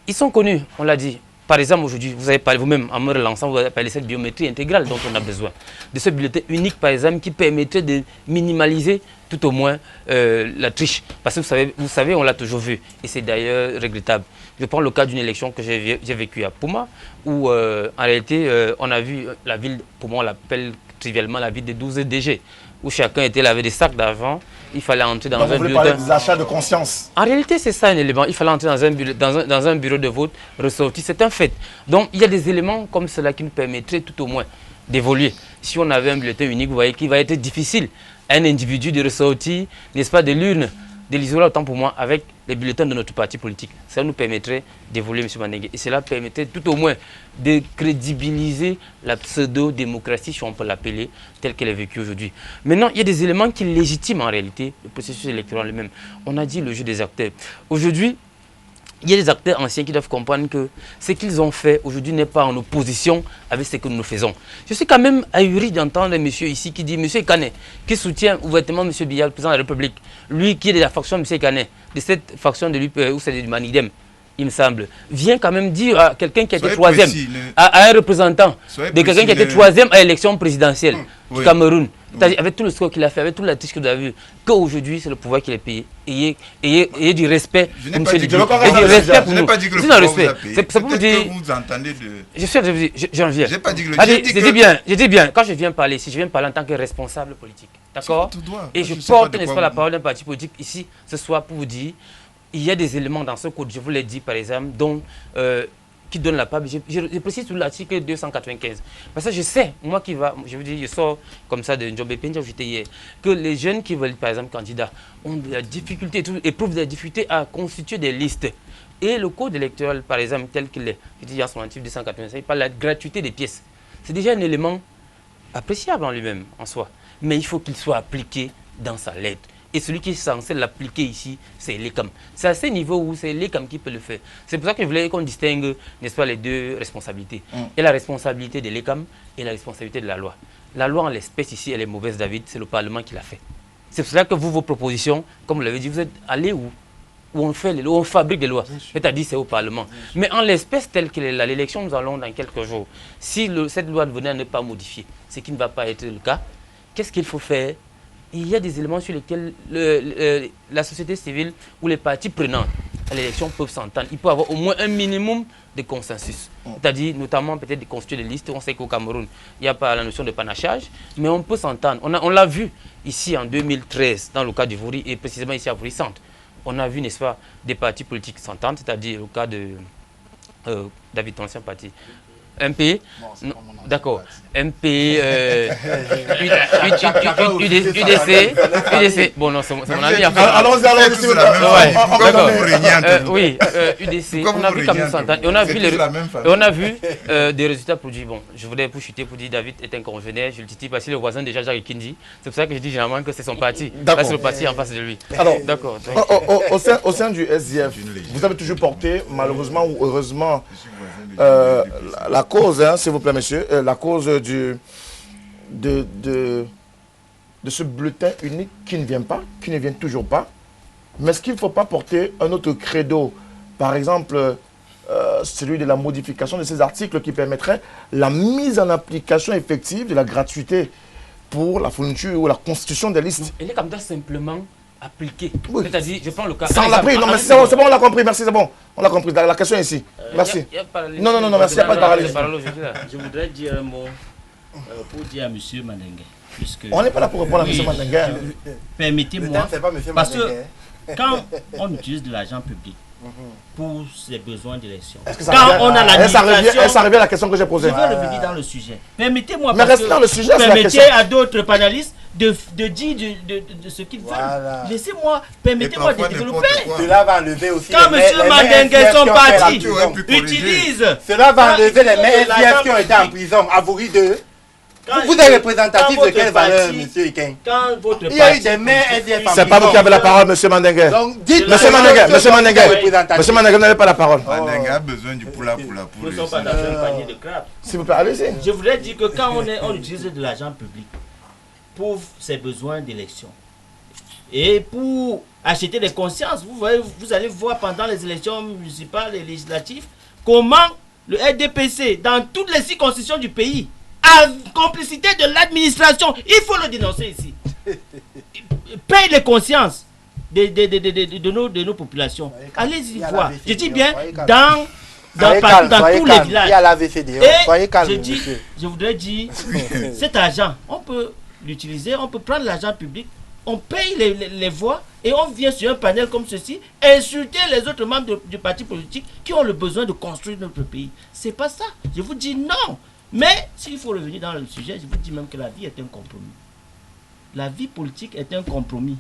Ils sont connus, on l'a dit. Par exemple, aujourd'hui, vous avez parlé vous-même, en me relançant, vous avez parlé de cette biométrie intégrale dont on a besoin. De ce bulletin unique, par exemple, qui permettrait de minimaliser tout au moins la triche. Parce que vous savez, on l'a toujours vu. Et c'est d'ailleurs regrettable. Je prends le cas d'une élection que j'ai vécue à Pouma, où en réalité, on a vu la ville, Pouma, on l'appelle trivialement la ville des 12 DG, où chacun était là avec des sacs d'argent. Il fallait entrer dans un bulletin. Parler des achats de conscience. En réalité, c'est ça un élément. Il fallait entrer dans un bureau de vote, ressortir. C'est un fait. Donc, il y a des éléments comme cela qui nous permettraient tout au moins d'évoluer. Si on avait un bulletin unique, vous voyez qu'il va être difficile à un individu de ressortir, n'est-ce pas, de l'urne, de l'isoler, autant pour moi, avec les bulletins de notre parti politique. Ça nous permettrait d'évoluer, M. Mandingue. Et cela permettrait tout au moins de crédibiliser la pseudo-démocratie, si on peut l'appeler, telle qu'elle est vécue aujourd'hui. Maintenant, il y a des éléments qui légitiment en réalité le processus électoral lui-même. On a dit le jeu des acteurs. Aujourd'hui, il y a des acteurs anciens qui doivent comprendre que ce qu'ils ont fait aujourd'hui n'est pas en opposition avec ce que nous faisons. Je suis quand même ahuri d'entendre un monsieur ici qui dit, monsieur Kane, qui soutient ouvertement monsieur Biya, le président de la République, lui qui est de la faction de monsieur Kane, de cette faction de l'UP, ou c'est du Manidem, il me semble, vient quand même dire à quelqu'un qui a été troisième, à un représentant de quelqu'un qui a été troisième à l'élection présidentielle du Cameroun, avec tout le score qu'il a fait, avec toute la triche que vous avez vu, qu'aujourd'hui c'est le pouvoir qui est payé. Ayez du respect pour M. Didier. Je n'ai pas dit que le pouvoir vous a payé. C'est pour vous dire. Vous entendez de... J'en viens. Je n'ai pas dit que le... Je dis bien, quand je viens parler ici, je viens parler en tant que responsable politique. D'accord? Et je porte, n'est-ce pas, la parole d'un parti politique ici, ce soir, pour vous dire, il y a des éléments dans ce code, je vous l'ai dit par exemple, dont... qui donne la part, je précise tout l'article 295. Parce que je sais, moi qui va, je vous dis, je sors comme ça de Njombe Penja où j'étais hier, que les jeunes qui veulent, par exemple, candidats, ont de la difficulté, éprouvent de la difficulté à constituer des listes. Et le code électoral, par exemple, tel qu'il est, je dis en son article 285, il parle de la gratuité des pièces. C'est déjà un élément appréciable en lui-même, en soi. Mais il faut qu'il soit appliqué dans sa lettre. Et celui qui est censé l'appliquer ici, c'est l'ECAM. C'est à ce niveau où c'est l'ECAM qui peut le faire. C'est pour ça que je voulais qu'on distingue, n'est-ce pas, les deux responsabilités. Et la responsabilité de l'ECAM et la responsabilité de la loi. La loi en l'espèce ici, elle est mauvaise, David, c'est le Parlement qui l'a fait. C'est pour cela que vous, vos propositions, comme vous l'avez dit, vous êtes allés où on fait les lois, on fabrique des lois. C'est-à-dire c'est au Parlement. Mais en l'espèce telle qu'elle est là, l'élection, nous allons dans quelques jours. Si cette loi venait à ne pas modifier, ce qui ne va pas être le cas, qu'est-ce qu'il faut faire? Il y a des éléments sur lesquels la société civile ou les partis prenants à l'élection peuvent s'entendre. Il peut y avoir au moins un minimum de consensus. C'est-à-dire notamment peut-être de constituer des listes. On sait qu'au Cameroun, il n'y a pas la notion de panachage, mais on peut s'entendre. On l'a vu ici en 2013 dans le cas du Vouri et précisément ici à Vouri Centre. On a vu, n'est-ce pas, des partis politiques s'entendre, c'est-à-dire le cas de David, ton ancien parti. MP, d'accord, MP, UDC, bon non, c'est mon avis. Allons-y, oui, UDC, on a vu comme s'entendre, et on a vu des résultats produits. Bon, je voudrais pour chuter pour dire David est un congénère, je le titille parce que le voisin déjà Jacques Kindi, c'est pour ça que je dis généralement que c'est son parti, parce que le parti en face de lui. Alors, d'accord. Au sein du SDF, vous avez toujours porté, malheureusement ou heureusement, la cause, s'il vous plaît, monsieur, la cause de ce bulletin unique qui ne vient pas, qui ne vient toujours pas. Mais est-ce qu'il ne faut pas porter un autre credo, par exemple, celui de la modification de ces articles qui permettrait la mise en application effective de la gratuité pour la fourniture ou la constitution des listes? Elle est comme ça simplement appliqué. Oui. C'est-à-dire, je prends le cas. Ça, on l'a pris. Non, mais c'est bon, on l'a compris. Merci, c'est bon. On l'a compris. La question est ici. Merci. Non, merci, il n'y a pas de parallélisme. Je voudrais dire un mot pour dire à M. Mandingue. On n'est pas là pour répondre à M. Mandingue. Permettez-moi. Parce que quand on utilise de l'argent public pour ses besoins d'élection, quand on a l'administration... Est-ce à la question que j'ai posée? Je veux revenir dans le sujet. Permettez-moi, mais restez dans le sujet, permettez à d'autres panélistes de dire de ce qu'ils Voilà. veulent. Laissez-moi, permettez-moi de parfois développer. n'importe quoi. Cela va enlever aussi Quand les M. mains Mandengue SDF sont qui ont fait la partis, prison. utilise. Cela va Quand enlever les ils mains font de SDF l'argent qui ont été en public, prison. Avouez de. quand Vous ils- êtes représentatif quand de quelle votre valeur, parti- monsieur Iken? Quand votre Il y a eu parti des mains SDF en prison. C'est pas vous qui avez la parole, monsieur Mandengue. Donc, dites Monsieur Mandengue, monsieur Mandengue. Monsieur Mandengue, vous n'avez pas la parole. Mandengue a besoin du poula pour la nous ne poule. sommes pas dans un panier de crabes. S'il vous plaît, allez-y. Je voudrais dire que quand on utilise de l'argent public pour ses besoins d'élection et pour acheter des consciences, vous allez voir pendant les élections municipales et législatives comment le RDPC, dans toutes les circonscriptions du pays, a complicité de l'administration, il faut le dénoncer ici, paye les consciences de nos populations. Allez-y voir. Je dis bien dans tous les villages. Il y a la VCD. Soyez calme, monsieur. Je voudrais dire, cet argent, on peut l'utiliser, on peut prendre l'argent public, on paye les voix et on vient sur un panel comme ceci, insulter les autres membres du parti politique qui ont le besoin de construire notre pays. C'est pas ça. Je vous dis non. Mais s'il faut revenir dans le sujet, je vous dis même que la vie est un compromis. La vie politique est un compromis.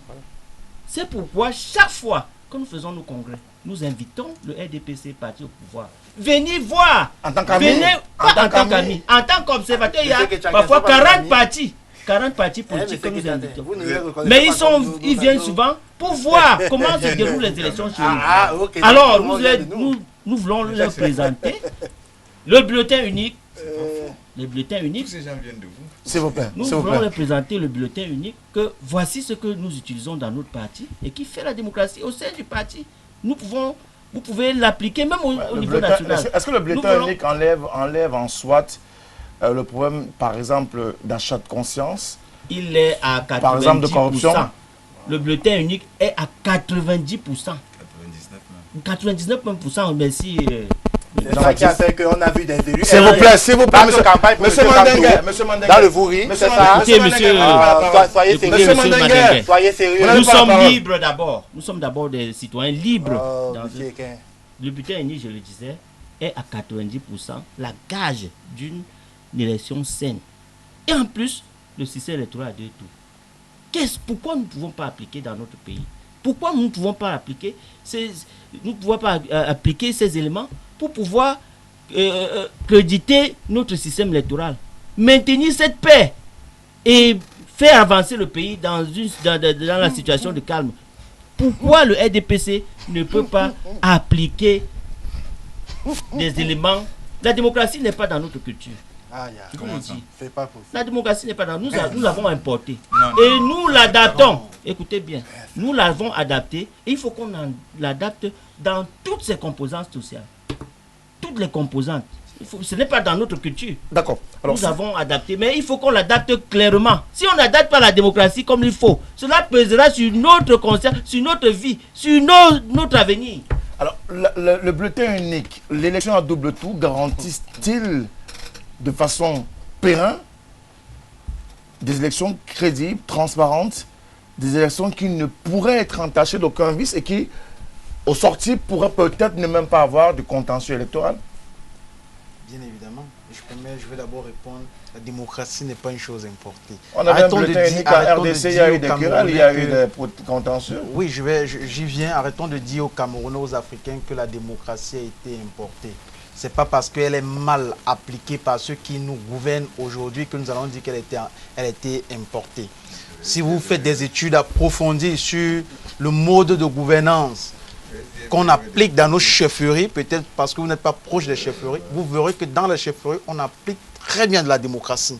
C'est pourquoi chaque fois que nous faisons nos congrès, nous invitons le RDPC parti au pouvoir. Venez voir. En tant qu'ami. Venez, pas en tant qu'ami. En tant qu'observateur, il y a parfois 40 partis. 40 partis politiques que nous invitons. Mais ils viennent souvent pour voir comment se déroulent les élections chez nous. Alors, nous voulons leur présenter le bulletin unique. Le bulletin unique. Tous ces gens viennent de vous. S'il vous plaît. Nous S'il vous voulons plaît. leur présenter le bulletin unique que voici ce que nous utilisons dans notre parti et qui fait la démocratie au sein du parti. Vous pouvez l'appliquer même au niveau national. Est-ce que le bulletin unique enlève en soit le problème, par exemple, d'achat de conscience? Il est à 90%. Par exemple, de corruption? Le bulletin unique est à 90%. 99 même. 99%, merci. C'est ça qui a fait qu'on a vu des élus. S'il vous plaît, s'il vous plaît, Monsieur campagne pour monsieur M. Mandengue, Kamto. monsieur Mandengue. Dans le Vouri, Monsieur c'est ça. Écoutez, monsieur, Soyez écoutez, sérieux. Monsieur monsieur Mandengue. Mandengue. Soyez sérieux. Vous n'avez Nous pas la sommes parole. libres d'abord. Nous sommes d'abord des citoyens libres. Oh, Dans monsieur Iken. Le bulletin unique, je le disais, est à 90% la gage d'une élection saine. Et en plus, le système électoral a deux tours. Pourquoi nous ne pouvons pas appliquer dans notre pays? Pourquoi nous ne pouvons pas appliquer ces éléments pour pouvoir créditer notre système électoral, maintenir cette paix et faire avancer le pays dans la situation de calme? Pourquoi le RDPC ne peut pas appliquer des éléments? La démocratie n'est pas dans notre culture. Je vous le dis. C'est pas possible. La démocratie n'est pas dans nous. Nous l'avons importée. Et nous l'adaptons. Écoutez bien. Nous l'avons adaptée. Et il faut qu'on l'adapte dans toutes ses composantes sociales. Toutes les composantes. Ce n'est pas dans notre culture. D'accord. Alors, Nous avons adapté. Mais il faut qu'on l'adapte clairement. Si on n'adapte pas la démocratie comme il faut, cela pesera sur notre conscience, sur notre vie, sur notre avenir. alors, le bulletin unique, l'élection à double tour, garantissent-ils de façon pérenne des élections crédibles, transparentes, des élections qui ne pourraient être entachées d'aucun vice et qui, au sortir, pourraient peut-être ne même pas avoir de contentieux électoral? Bien évidemment. Je vais d'abord répondre. La démocratie n'est pas une chose importée. On avait Arrêtons un de bulletin dire- unique à arrêtons de RDC, il y dire a eu aux des querelles, il y a eu Camerounais des contentieux. Oui, j'y viens. Arrêtons de dire aux Camerounais, aux Africains que la démocratie a été importée. C'est pas parce qu'elle est mal appliquée par ceux qui nous gouvernent aujourd'hui que nous allons dire qu'elle a été importée. Si vous faites des études approfondies sur le mode de gouvernance qu'on applique dans nos chefferies, peut-être parce que vous n'êtes pas proche des chefferies, vous verrez que dans les chefferies, on applique très bien de la démocratie.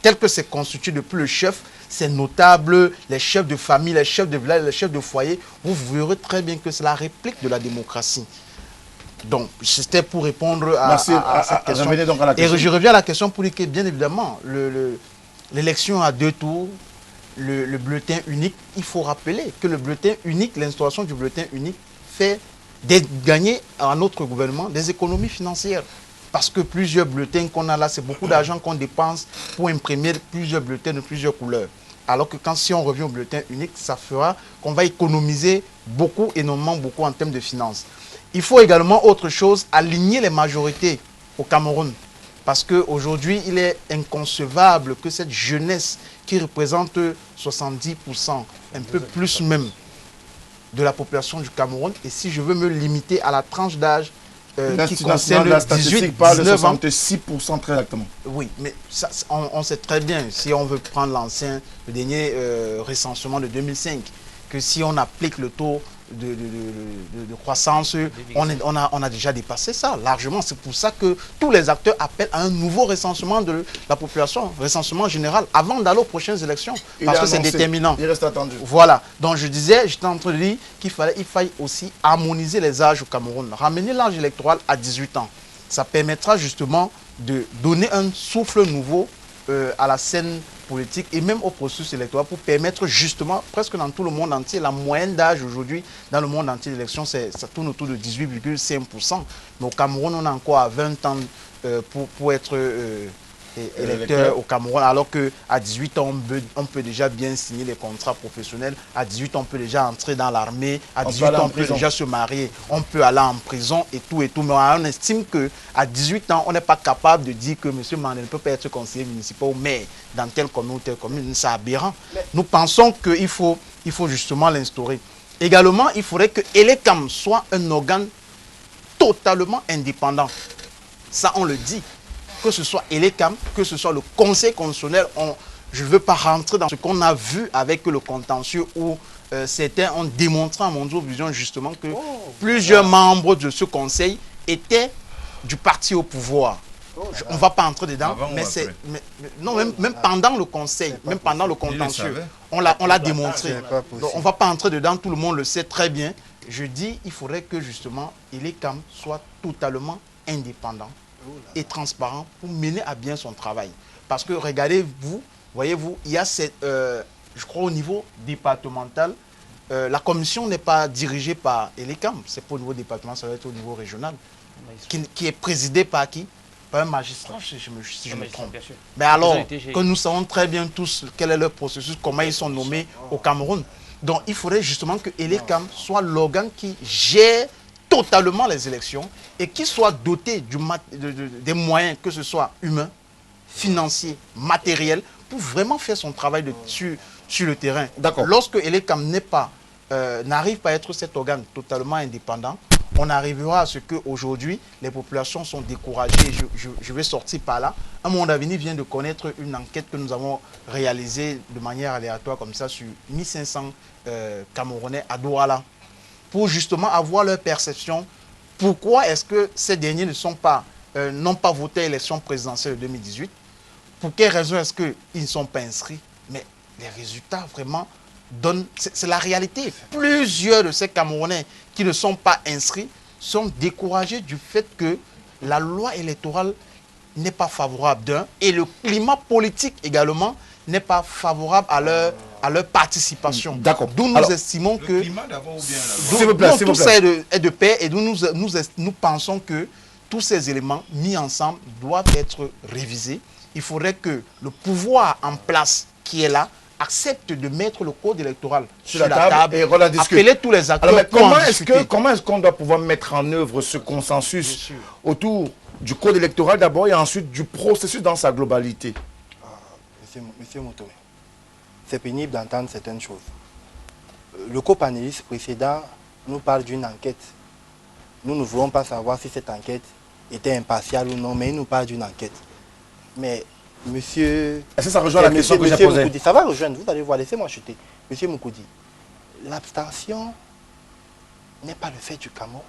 Tel que c'est constitué depuis le chef, c'est notable, les chefs de famille, les chefs de village, les chefs de foyer, vous verrez très bien que c'est la réplique de la démocratie. Donc, c'était pour répondre à cette question. Revenez donc à la question. Et je reviens à la question pour dire que, bien évidemment, l'élection à deux tours, le bulletin unique, il faut rappeler que le bulletin unique, l'instauration du bulletin unique fait gagner à notre gouvernement des économies financières. Parce que plusieurs bulletins qu'on a là, c'est beaucoup d'argent qu'on dépense pour imprimer plusieurs bulletins de plusieurs couleurs. Alors que si on revient au bulletin unique, ça fera qu'on va économiser beaucoup, énormément beaucoup en termes de finances. Il faut également autre chose, aligner les majorités au Cameroun. Parce qu'aujourd'hui, il est inconcevable que cette jeunesse qui représente 70%, un peu plus même, de la population du Cameroun, et si je veux me limiter à la tranche d'âge qui concerne la statistique 18, parle de 19 ans. 66% très exactement. Oui, mais ça, on sait très bien, si on veut prendre le dernier recensement de 2005, que si on applique le taux de croissance, on a déjà dépassé ça largement. C'est pour ça que tous les acteurs appellent à un nouveau recensement de la population, recensement général, avant d'aller aux prochaines élections. Parce que c'est déterminant. Il reste attendu. Voilà. Donc je disais, j'étais en train de dire qu'il faille aussi harmoniser les âges au Cameroun. Ramener l'âge électoral à 18 ans. Ça permettra justement de donner un souffle nouveau à la scène politique et même au processus électoral pour permettre justement, presque dans tout le monde entier, la moyenne d'âge aujourd'hui dans le monde entier d'élection, ça tourne autour de 18,5%. Mais au Cameroun, on a encore à 20 ans pour être électeur au Cameroun, alors qu'à 18 ans, on peut déjà bien signer les contrats professionnels. À 18 ans, on peut déjà entrer dans l'armée. À 18 ans, on peut déjà se marier. On peut aller en prison et tout et tout. Mais on estime qu'à 18 ans, on n'est pas capable de dire que M. Mandé ne peut pas être conseiller municipal ou maire dans telle commune ou telle commune. C'est aberrant. Nous pensons qu'il faut justement l'instaurer. Également, il faudrait que Elekam soit un organe totalement indépendant. Ça, on le dit. Que ce soit Elekam, que ce soit le Conseil constitutionnel, je ne veux pas rentrer dans ce qu'on a vu avec le contentieux où certains ont démontré à mon vision justement que plusieurs membres de ce conseil étaient du parti au pouvoir. On ne va pas entrer dedans, même pendant le conseil, même pendant le contentieux, on l'a démontré. Donc, on ne va pas entrer dedans, tout le monde le sait très bien. Je dis qu'il faudrait que justement Elekam soit totalement indépendant et transparent pour mener à bien son travail. Parce que regardez-vous, voyez-vous, il y a je crois au niveau départemental, la commission n'est pas dirigée par Elekam, c'est pas au niveau départemental, ça va être au niveau régional, qui est présidée par qui? Par un magistrat, si je me trompe. Mais alors que nous savons très bien tous quel est leur processus, comment ils sont nommés au Cameroun. Donc il faudrait justement que Elekam soit l'organe qui gère totalement les élections et qui soit doté des moyens, que ce soit humains, financiers, matériels, pour vraiment faire son travail sur le terrain. Lorsque Elekam n'arrive pas à être cet organe totalement indépendant, on arrivera à ce qu'aujourd'hui, les populations sont découragées. Je vais sortir par là. Un Monde Avenir vient de connaître une enquête que nous avons réalisée de manière aléatoire comme ça sur 1500 Camerounais à Douala, pour justement avoir leur perception. Pourquoi est-ce que ces derniers n'ont pas voté à l'élection présidentielle de 2018? Pour quelles raisons est-ce qu'ils ne sont pas inscrits? Mais les résultats vraiment donnent... C'est la réalité. Plusieurs de ces Camerounais qui ne sont pas inscrits sont découragés du fait que la loi électorale n'est pas favorable d'un, et le climat politique également n'est pas favorable à leur participation. D'accord. D'où nous estimons que... Tout ça est de paix, et d'où nous pensons que tous ces éléments mis ensemble doivent être révisés. Il faudrait que le pouvoir en place qui est là accepte de mettre le code électoral sur la table et appeler tous les acteurs. Alors, comment est-ce qu'on doit pouvoir mettre en œuvre ce consensus autour du code électoral d'abord et ensuite du processus dans sa globalité? Monsieur Motomé, c'est pénible d'entendre certaines choses. Le copanéliste précédent nous parle d'une enquête. Nous ne voulons pas savoir si cette enquête était impartiale ou non, mais il nous parle d'une enquête. Mais monsieur... Est-ce que ça rejoint la question que j'ai posée? Moukoudi, ça va rejoindre, vous allez voir, laissez-moi chuter. Monsieur Moukoudi, l'abstention n'est pas le fait du Cameroun.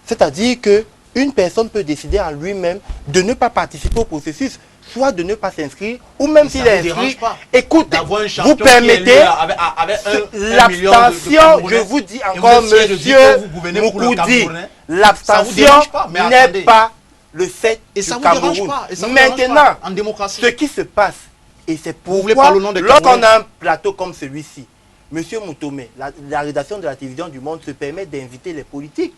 C'est-à-dire qu'une personne peut décider en lui-même de ne pas participer au processus, soit de ne pas s'inscrire, ou même s'il est inscrit. Écoutez, vous permettez l'abstention, je vous dis encore, monsieur Moukoudi, l'abstention n'est pas le fait du Cameroun. Maintenant, ce qui se passe, et c'est pourquoi, lorsqu'on a un plateau comme celui-ci, monsieur Moutomé, la rédaction de la télévision du Monde se permet d'inviter les politiques.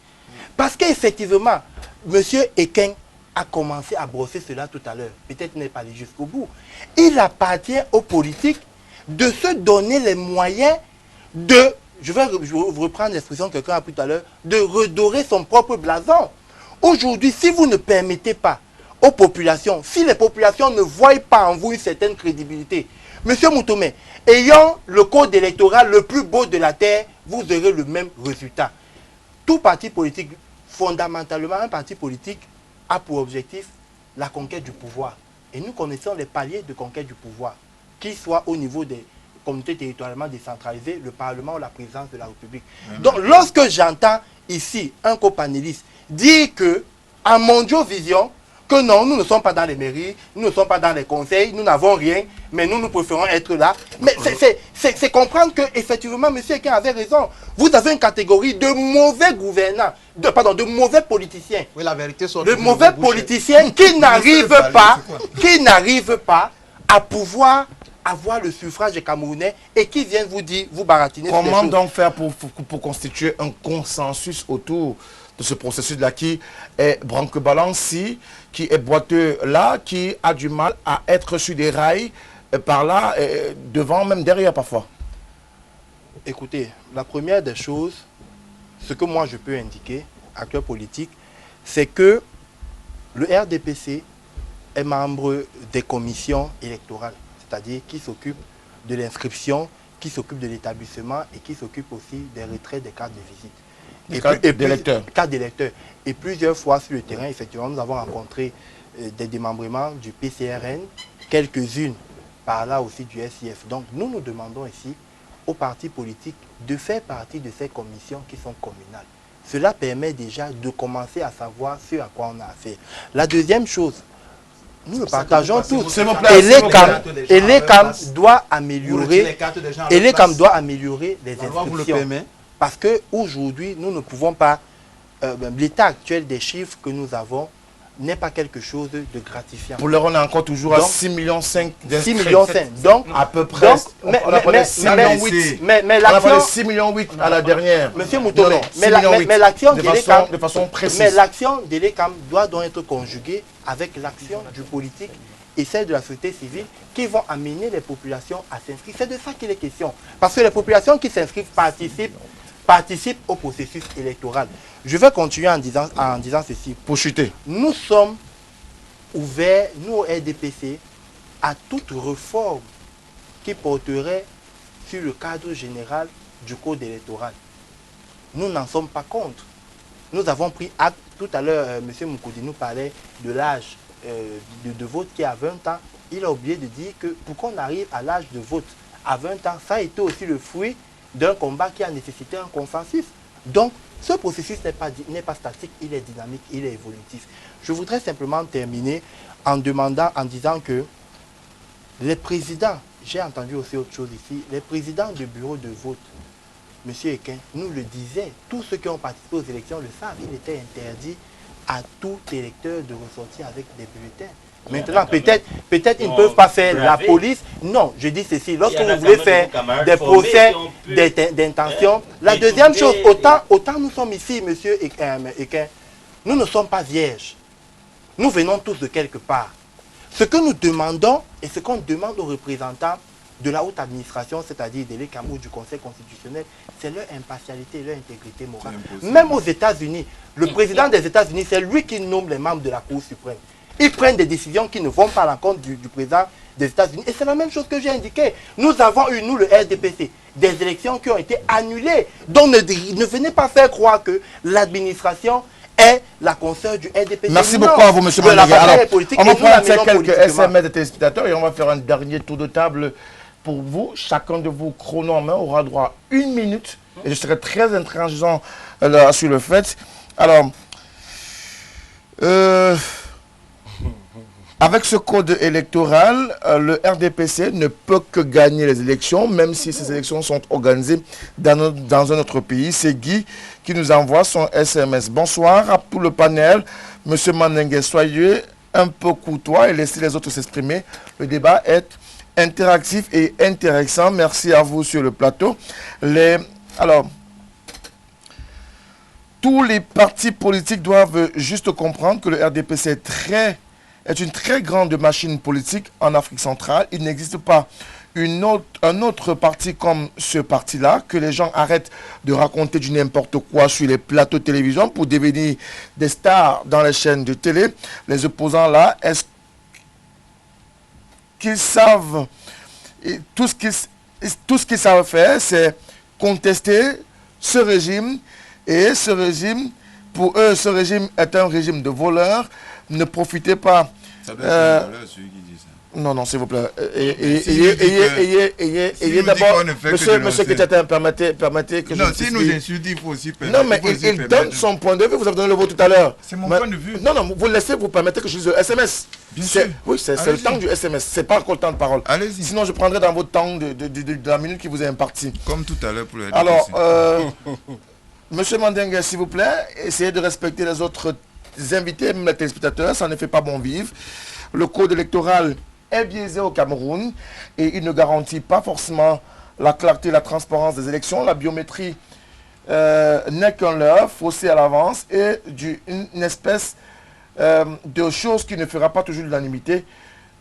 Parce qu'effectivement, monsieur Ekeng a commencé à brosser cela tout à l'heure. Peut-être n'est pas allé jusqu'au bout. Il appartient aux politiques de se donner les moyens de, je vais reprendre l'expression que quelqu'un a pris tout à l'heure, de redorer son propre blason. Aujourd'hui, si vous ne permettez pas aux populations, si les populations ne voient pas en vous une certaine crédibilité, Monsieur Moutomé, ayant le code électoral le plus beau de la terre, vous aurez le même résultat. Tout parti politique, fondamentalement, un parti politique a pour objectif la conquête du pouvoir. Et nous connaissons les paliers de conquête du pouvoir, qu'ils soient au niveau des communautés territorialement décentralisées, le Parlement ou la présidence de la République. Donc, lorsque j'entends ici un copanéliste dire que, à Mondiovision, que non, nous ne sommes pas dans les mairies, nous ne sommes pas dans les conseils, nous n'avons rien, mais nous préférons être là. Mais c'est comprendre qu'effectivement, M. Eken avait raison. Vous avez une catégorie de mauvais gouvernants, de mauvais politiciens. Oui, la vérité sort de mauvais politiciens qui n'arrivent pas à pouvoir avoir le suffrage des Camerounais et qui viennent vous dire, vous baratiner. Comment donc faire pour constituer un consensus autour de ce processus-là qui est branque-balanci, qui est boiteux là, qui a du mal à être sur des rails par là, devant, même derrière parfois? Écoutez, la première des choses, ce que moi je peux indiquer, acteur politique, c'est que le RDPC est membre des commissions électorales, c'est-à-dire qui s'occupe de l'inscription, qui s'occupe de l'établissement et qui s'occupe aussi des retraits des cartes de visite. Cartes d'électeurs. Et plusieurs fois sur le terrain, effectivement, nous avons rencontré des démembrements du PCRN, quelques-unes par là aussi du SIF. Donc nous nous demandons ici aux partis politiques de faire partie de ces commissions qui sont communales. Cela permet déjà de commencer à savoir ce à quoi on a affaire. La deuxième chose, nous le partageons tous. Et l'ECAM doit améliorer les inscriptions. Parce qu'aujourd'hui, nous ne pouvons pas, l'état actuel des chiffres que nous avons n'est pas quelque chose de gratifiant. Pour l'heure, on est encore toujours à 6,5 millions d'inscrits. 6,5 millions. Donc, à peu près. On a parlé de 6,8 millions à la dernière. Monsieur Moutomé, mais l'action de façon précise. Mais l'action de l'ECAM doit donc être conjuguée avec l'action du politique et celle de la société civile qui vont amener les populations à s'inscrire. C'est de ça qu'il est question. Parce que les populations qui s'inscrivent participent au processus électoral. Je vais continuer en disant ceci. Pour chuter. Nous sommes ouverts, nous au RDPC, à toute réforme qui porterait sur le cadre général du code électoral. Nous n'en sommes pas contre. Nous avons pris acte, tout à l'heure, M. Moukoudi nous parlait de l'âge de vote qui est à 20 ans. Il a oublié de dire que pour qu'on arrive à l'âge de vote à 20 ans, ça a été aussi le fruit d'un combat qui a nécessité un consensus. Donc, ce processus n'est pas statique, il est dynamique, il est évolutif. Je voudrais simplement terminer en disant que les présidents, j'ai entendu aussi autre chose ici, les présidents de bureau de vote, M. Eken, nous le disait, tous ceux qui ont participé aux élections le savent, il était interdit à tout électeur de ressortir avec des bulletins. Maintenant, peut-être ils ne peuvent pas faire la police. Non, je dis ceci. Lorsque vous voulez faire des procès d'intention, la deuxième chose, autant nous sommes ici, monsieur Eken, nous ne sommes pas vierges. Nous venons tous de quelque part. Ce que nous demandons et ce qu'on demande aux représentants de la haute administration, c'est-à-dire de l'ECAM ou du Conseil constitutionnel, c'est leur impartialité, leur intégrité morale. Même aux États-Unis, le président des États-Unis, c'est lui qui nomme les membres de la Cour suprême. Ils prennent des décisions qui ne vont pas à l'encontre du président des États-Unis. Et c'est la même chose que j'ai indiqué. Nous avons eu, nous, le RDPC, des élections qui ont été annulées. Donc ne venez pas faire croire que l'administration est la consoeur du RDPC. Merci beaucoup à vous, M. Mandengue. Alors, on va prendre quelques SMS de téléspectateurs et on va faire un dernier tour de table pour vous. Chacun de vous, chrono en main, aura droit à 1 minute. Et je serai très intransigeant sur le fait. Alors, avec ce code électoral, le RDPC ne peut que gagner les élections, même si ces élections sont organisées dans un autre pays. C'est Guy qui nous envoie son SMS. Bonsoir à tout le panel. Monsieur Mandengue, soyez un peu courtois et laissez les autres s'exprimer. Le débat est interactif et intéressant. Merci à vous sur le plateau. Alors, tous les partis politiques doivent juste comprendre que le RDPC est une très grande machine politique en Afrique centrale. Il n'existe pas un autre parti comme ce parti-là, que les gens arrêtent de raconter du n'importe quoi sur les plateaux de télévision pour devenir des stars dans les chaînes de télé. Les opposants là, est-ce qu'ils savent, tout ce qu'ils savent faire, c'est contester ce régime. Et ce régime, pour eux, ce régime est un régime de voleurs. Ne profitez pas. Ça doit être celui qui dit ça. Non, s'il vous plaît. Si D'abord, monsieur Kechatin, permettez que non, je si nous insultons, il faut aussi permettre. Non, mais il donne son point de vue. Vous avez donné le vôtre tout à l'heure. C'est mon point de vue. Non, vous laissez, vous permettez que je dise le SMS. Bien sûr. Oui, c'est le temps du SMS. C'est pas encore le temps de parole. Allez-y. Sinon, je prendrai dans votre temps de la minute qui vous est impartie. Comme tout à l'heure pour les Alors, monsieur Mandengue, s'il vous plaît, essayez de respecter les autres invités, même les téléspectateurs. Ça ne fait pas bon vivre. Le code électoral est biaisé au Cameroun et il ne garantit pas forcément la clarté et la transparence des élections. La biométrie n'est qu'un leurre, faussé à l'avance et une espèce de chose qui ne fera pas toujours l'unanimité.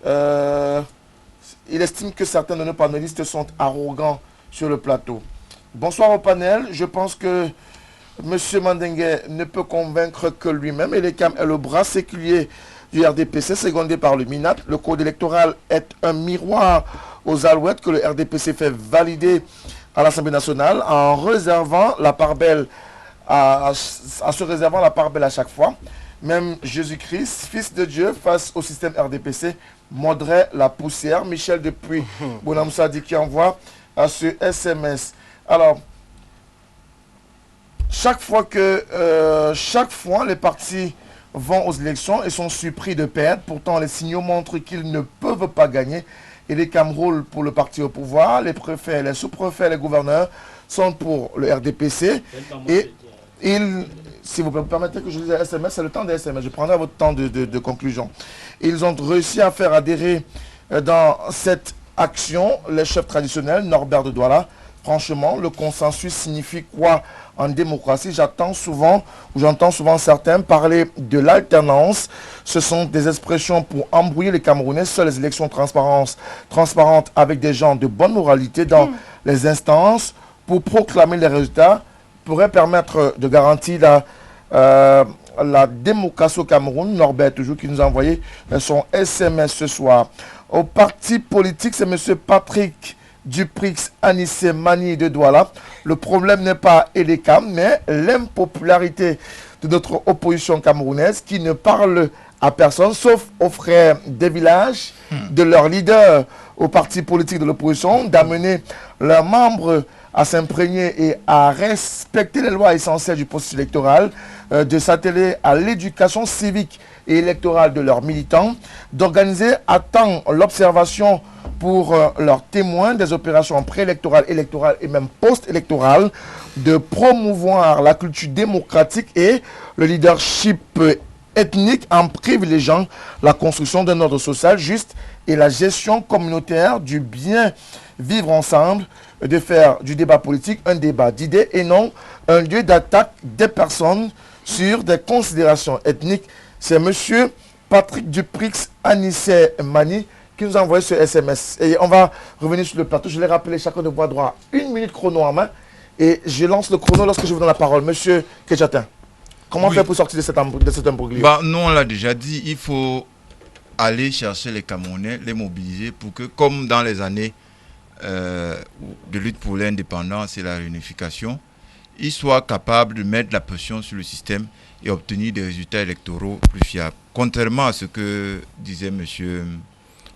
Il estime que certains de nos panélistes sont arrogants sur le plateau. Bonsoir au panel. Je pense que M. Mandengue ne peut convaincre que lui-même. Elekam est le bras séculier du RDPC, secondé par le MINAT. Le code électoral est un miroir aux alouettes que le RDPC fait valider à l'Assemblée nationale en réservant la part belle en se réservant la part belle à chaque fois. Même Jésus-Christ, Fils de Dieu, face au système RDPC, mordrait la poussière. Michel depuis Bonamoussa dit qui envoie à ce SMS. Alors, chaque fois les partis vont aux élections et sont surpris de perdre. Pourtant, les signaux montrent qu'ils ne peuvent pas gagner. Et les Cameroun pour le parti au pouvoir, les préfets, les sous-préfets, les gouverneurs sont pour le RDPC. Et si vous me permettez que je dise SMS, c'est le temps des SMS. Je prendrai votre temps de conclusion. Ils ont réussi à faire adhérer dans cette action les chefs traditionnels, Norbert de Douala. Franchement, le consensus signifie quoi en démocratie? J'entends souvent certains parler de l'alternance. Ce sont des expressions pour embrouiller les Camerounais. Seules les élections transparentes avec des gens de bonne moralité dans les instances pour proclamer les résultats pourraient permettre de garantir la démocratie au Cameroun. Norbert, toujours, qui nous a envoyé son SMS ce soir. Au parti politique, c'est M. Patrick Duprix, Anissé, Mani de Douala. Le problème n'est pas Elekam, mais l'impopularité de notre opposition camerounaise qui ne parle à personne, sauf aux frères des villages, de leurs leaders, aux partis politiques de l'opposition, d'amener leurs membres à s'imprégner et à respecter les lois essentielles du processus électoral, de s'atteler à l'éducation civique et électorale de leurs militants, d'organiser à temps l'observation pour leurs témoins des opérations préélectorales, électorales et même post-électorales, de promouvoir la culture démocratique et le leadership ethnique en privilégiant la construction d'un ordre social juste et la gestion communautaire du bien vivre ensemble, de faire du débat politique un débat d'idées et non un lieu d'attaque des personnes sur des considérations ethniques. C'est M. Patrick Duprix, Anissé Mani qui nous a envoyé ce SMS. Et on va revenir sur le plateau. Je l'ai rappelé, chacun de voix droit, 1 minute chrono en main. Et je lance le chrono lorsque je vous donne la parole. Monsieur Kechatin, comment faire pour sortir de cet imbroglio? Nous, on l'a déjà dit, il faut aller chercher les Camerounais, les mobiliser pour que, comme dans les années de lutte pour l'indépendance et la réunification, ils soient capables de mettre la pression sur le système et obtenir des résultats électoraux plus fiables. Contrairement à ce que disait M.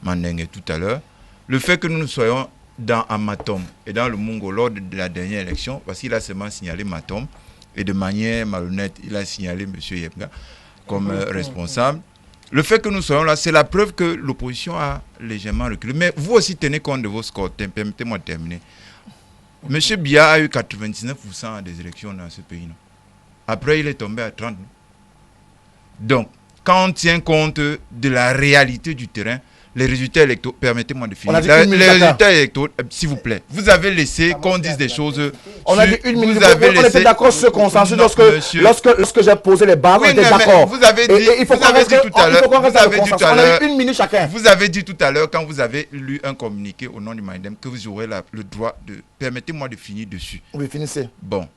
Mandengue tout à l'heure, le fait que nous soyons dans Amatom et dans le Mongo lors de la dernière élection, parce qu'il a seulement signalé Matom, et de manière malhonnête, il a signalé M. Yebga comme responsable. Le fait que nous soyons là, c'est la preuve que l'opposition a légèrement reculé. Mais vous aussi tenez compte de vos scores. Permettez-moi de terminer. M. Biya a eu 99% des élections dans ce pays. Non? Après, il est tombé à 30%. Non? Donc, quand on tient compte de la réalité du terrain, les résultats électoraux, permettez-moi de finir. On a dit une minute Les chacun. résultats électoraux, s'il vous plaît, vous avez laissé qu'on dise des choses. On a dit une minute. Vous avez On était laissé. d'accord sur ce consensus Non, monsieur. lorsque j'ai posé les barres, on Oui, était non, mais d'accord. vous avez dit, Et il faut vous qu'on avez reste dit tout à il faut qu'on l'heure, reste vous dans le avez dit tout consensus. à On a l'heure, eu une minute chacun. vous avez dit tout à l'heure, quand vous avez lu un communiqué au nom du Mindem, que vous aurez le droit de. Permettez-moi de finir dessus. Oui, finissez. Bon.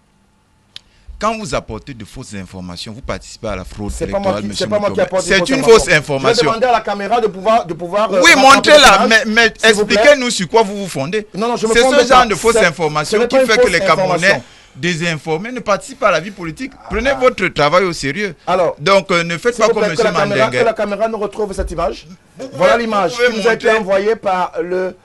Quand vous apportez de fausses informations, vous participez à la fraude C'est pas moi électorale, qui, monsieur c'est pas moi qui Mutombe. apporte des C'est fausses une informations. fausse information. Je vais demander à la caméra de pouvoir Oui, rattraper montrez-la, l'image, mais s'il vous plaît. expliquez-nous sur quoi vous vous fondez. Non, non, je me C'est fonde ce pas. genre de fausses Ce informations n'est qui pas une fait que fausse les Camerounais information. désinformés ne participent pas à la vie politique. Prenez votre travail au sérieux. Alors, Donc ne faites s'il pas vous comme plaît, que monsieur la Mandengue. caméra nous retrouve cette image. Voilà l'image vous pouvez qui nous a été montrer. envoyée par le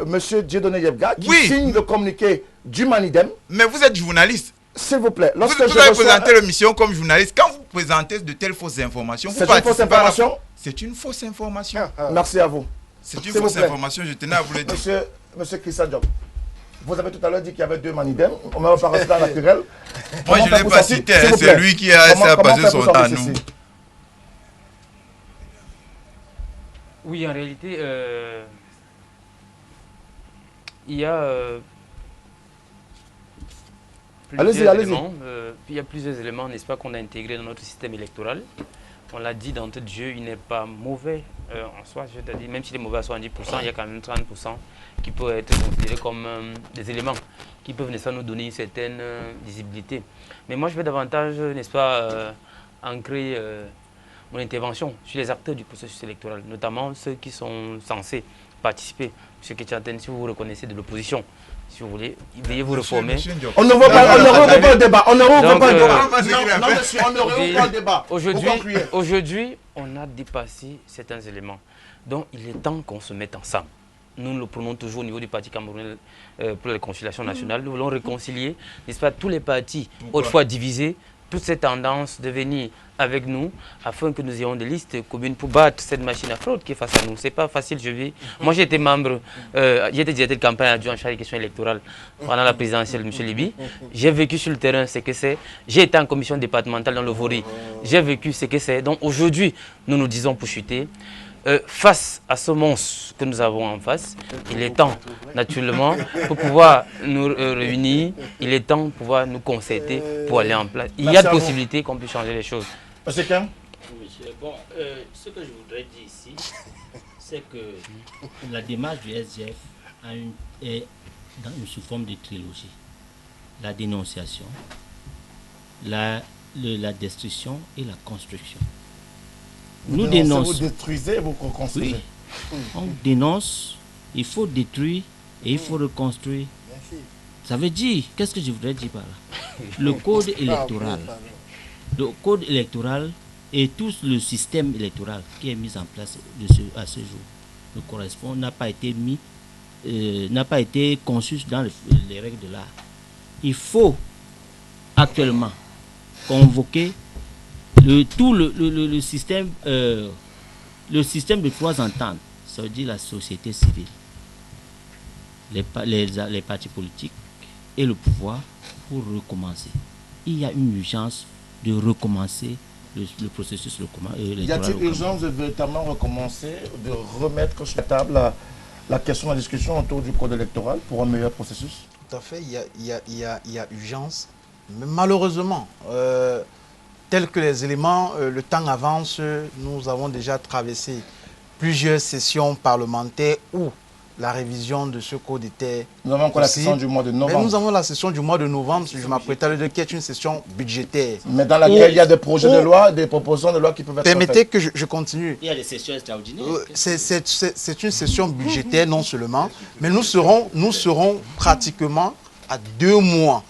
monsieur Dieudonné Yevga qui Oui. signe le communiqué du Manidem. Mais vous êtes journaliste. S'il vous plaît, Vous, lorsque vous je avez reçois... présenté l'émission comme journaliste. Quand vous présentez de telles fausses informations, vous C'est une fausse participez à la- information. C'est une fausse information. Merci à vous. C'est une S'il vous fausse plaît. information, je tenais à vous le dire. Monsieur Christian Diop, vous avez tout à l'heure dit qu'il y avait deux Manidem. On ne va pas rester dans la querelle. Moi, je ne l'ai pas cité, hein, c'est lui qui a passé son temps à nous. Oui, en réalité, il y a Allez-y, allez-y. éléments, il y a plusieurs éléments, n'est-ce pas, qu'on a intégrés dans notre système électoral. On l'a dit d'entrée de jeu, il n'est pas mauvais en soi, je te dis, même s'il est mauvais à 70%, il y a quand même 30% qui peuvent être considérés comme des éléments qui peuvent, n'est-ce pas, nous donner une certaine visibilité. Mais moi, je vais davantage, n'est-ce pas, ancrer mon intervention sur les acteurs du processus électoral, notamment ceux qui sont censés participer. Monsieur Ketchaten, si vous vous reconnaissez de l'opposition, si vous voulez, veuillez vous reformer. On ne veut pas le débat. On ne veut pas le débat. Donc, Non, monsieur, on ne veut pas le débat. Aujourd'hui, on a dépassé certains éléments. Donc, il est temps qu'on se mette ensemble. Nous le prenons toujours au niveau du Parti camerounais pour la réconciliation nationale. Nous voulons réconcilier, n'est-ce pas, tous les partis autrefois divisés, toute cette tendance de venir avec nous afin que nous ayons des listes communes pour battre cette machine à fraude qui est face à nous. C'est pas facile, Moi, j'étais membre, j'étais directeur de campagne adjoint en charge des questions électorales pendant la présidentielle de M. Liby. J'ai vécu sur le terrain ce que c'est. J'ai été en commission départementale dans le Vori. J'ai vécu ce que c'est. Donc aujourd'hui, nous nous disons pour chuter. Face à ce monstre que nous avons en face, il est temps, naturellement, pour pouvoir nous réunir, il est temps de pouvoir nous concerter pour aller en place. Il y a de possibilités qu'on puisse changer les choses. Monsieur Ken? Monsieur, bon, ce que je voudrais dire ici, c'est que la démarche du SGF est sous forme de trilogie. La dénonciation, la destruction et la construction. Nous dénonçons. Vous détruisez, vous reconstruisez. Oui. On dénonce, il faut détruire et il faut reconstruire. Ça veut dire, qu'est-ce que je voudrais dire par là? Le code électoral. Le code électoral et tout le système électoral qui est mis en place à ce jour ne correspond, n'a pas été conçu dans les règles de l'art. Il faut actuellement convoquer tout le système de trois ententes, ça veut dire la société civile, les partis politiques et le pouvoir pour recommencer. Il y a une urgence de recommencer le processus électoral. Y a-t-il urgence de véritablement recommencer, de remettre sur la table la question, la discussion autour du code électoral pour un meilleur processus? Tout à fait, il y a urgence. Mais malheureusement, tels que les éléments, le temps avance, nous avons déjà traversé plusieurs sessions parlementaires où la révision de ce code était... Nous avons encore la session du mois de novembre. Mais nous avons la session du mois de novembre, je m'apprête à le dire, qui est une session budgétaire. Mais dans laquelle il y a des projets de loi, des propositions de loi qui peuvent être Permettez que je continue. Il y a des sessions extraordinaires. C'est une session budgétaire non seulement, mais nous serons pratiquement à 2 mois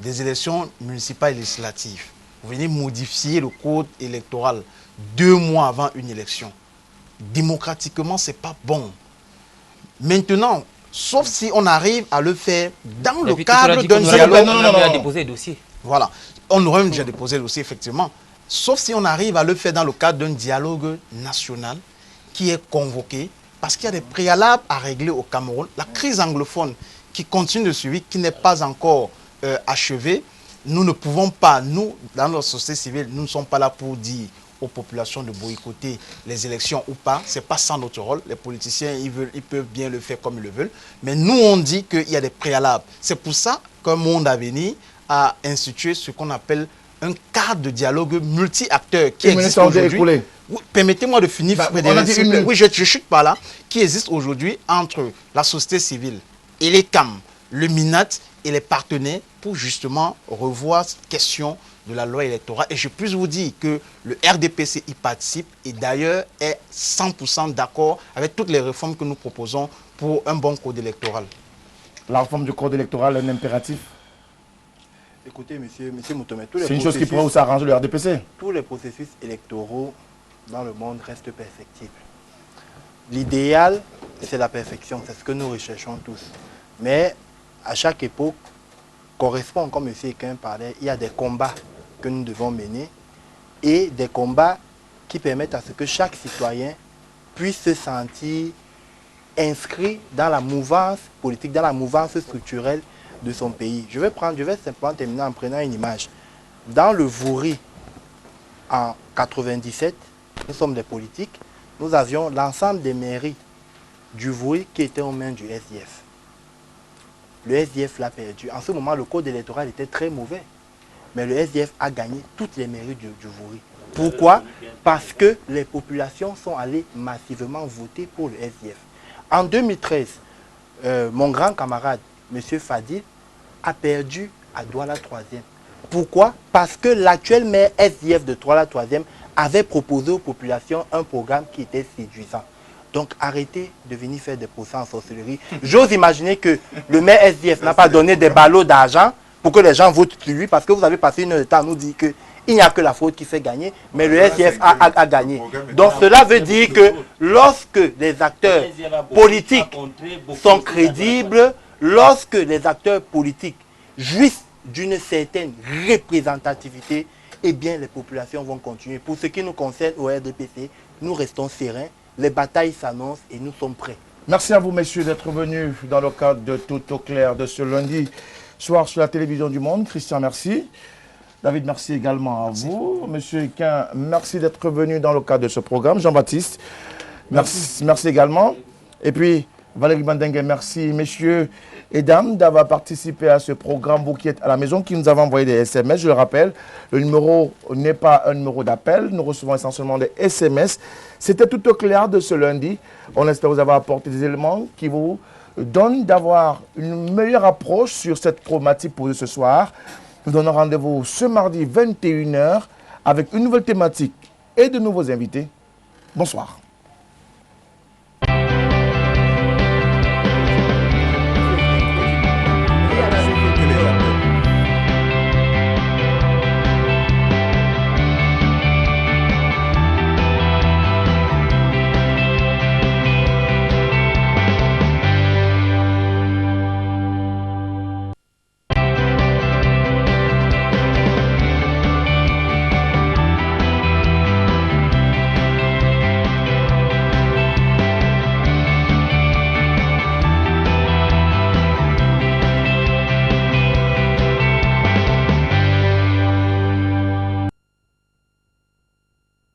des élections municipales et législatives. Vous venez modifier le code électoral 2 mois avant une élection. Démocratiquement, ce n'est pas bon. Maintenant, sauf si on arrive à le faire dans le cadre d'un dialogue. On a déposé le dossier. Voilà, on aurait même déjà déposé le dossier, effectivement. Sauf si on arrive à le faire dans le cadre d'un dialogue national qui est convoqué, parce qu'il y a des préalables à régler au Cameroun. La crise anglophone qui continue de suivre, qui n'est pas encore achevée, nous ne pouvons pas, nous, dans notre société civile, nous ne sommes pas là pour dire aux populations de boycotter les élections ou pas. Ce n'est pas ça notre rôle. Les politiciens, ils peuvent bien le faire comme ils le veulent. Mais nous, on dit qu'il y a des préalables. C'est pour ça qu'un Monde à venir a institué ce qu'on appelle un cadre de dialogue multi-acteurs qui existe aujourd'hui. Permettez-moi de finir. Oui, je chute par là. Qui existe aujourd'hui entre la société civile et les CAM, le MINAT et les partenaires pour justement revoir cette question de la loi électorale. Et je peux vous dire que le RDPC y participe et d'ailleurs est 100% d'accord avec toutes les réformes que nous proposons pour un bon code électoral. La réforme du code électoral est un impératif? Écoutez, monsieur Moutomé, c'est une chose qui pourrait aussi arranger le RDPC. Tous les processus électoraux dans le monde restent perfectibles. L'idéal, c'est la perfection, c'est ce que nous recherchons tous. Mais à chaque époque, correspond, comme M. Ekin parlait, il y a des combats que nous devons mener et des combats qui permettent à ce que chaque citoyen puisse se sentir inscrit dans la mouvance politique, dans la mouvance structurelle de son pays. Je vais simplement terminer en prenant une image. Dans le Vouri, en 97, nous sommes des politiques, nous avions l'ensemble des mairies du Vouri qui étaient aux mains du SDF. Le SDF l'a perdu. En ce moment, le code électoral était très mauvais. Mais le SDF a gagné toutes les mairies du Vouri. Pourquoi? Parce que les populations sont allées massivement voter pour le SDF. En 2013, mon grand camarade, M. Fadil, a perdu à Douala 3e. Pourquoi? Parce que l'actuel maire SDF de Douala 3e avait proposé aux populations un programme qui était séduisant. Donc arrêtez de venir faire des procès en sorcellerie. J'ose imaginer que le maire SDF n'a pas donné des ballots d'argent pour que les gens votent sur lui parce que vous avez passé une heure de temps à nous dire qu'il n'y a que la faute qui fait gagner, mais le SDF a gagné. Donc cela veut dire que lorsque les acteurs politiques sont crédibles, lorsque les acteurs politiques jouissent d'une certaine représentativité, eh bien les populations vont continuer. Pour ce qui nous concerne au RDPC, nous restons sereins. Les batailles s'annoncent et nous sommes prêts. Merci à vous, messieurs, d'être venus dans le cadre de Tout au clair de ce lundi soir sur la télévision du Monde. Christian, merci. David, merci également à vous. Monsieur Ekin, merci d'être venu dans le cadre de ce programme. Jean-Baptiste, merci également. Et puis, Valérie Bandengue, merci, messieurs et dames, d'avoir participé à ce programme. Vous qui êtes à la maison, qui nous avez envoyé des SMS, je le rappelle, le numéro n'est pas un numéro d'appel. Nous recevons essentiellement des SMS. C'était Tout au clair de ce lundi. On espère vous avoir apporté des éléments qui vous donnent d'avoir une meilleure approche sur cette problématique posée ce soir. Nous donnons rendez-vous ce mardi 21 h avec une nouvelle thématique et de nouveaux invités. Bonsoir.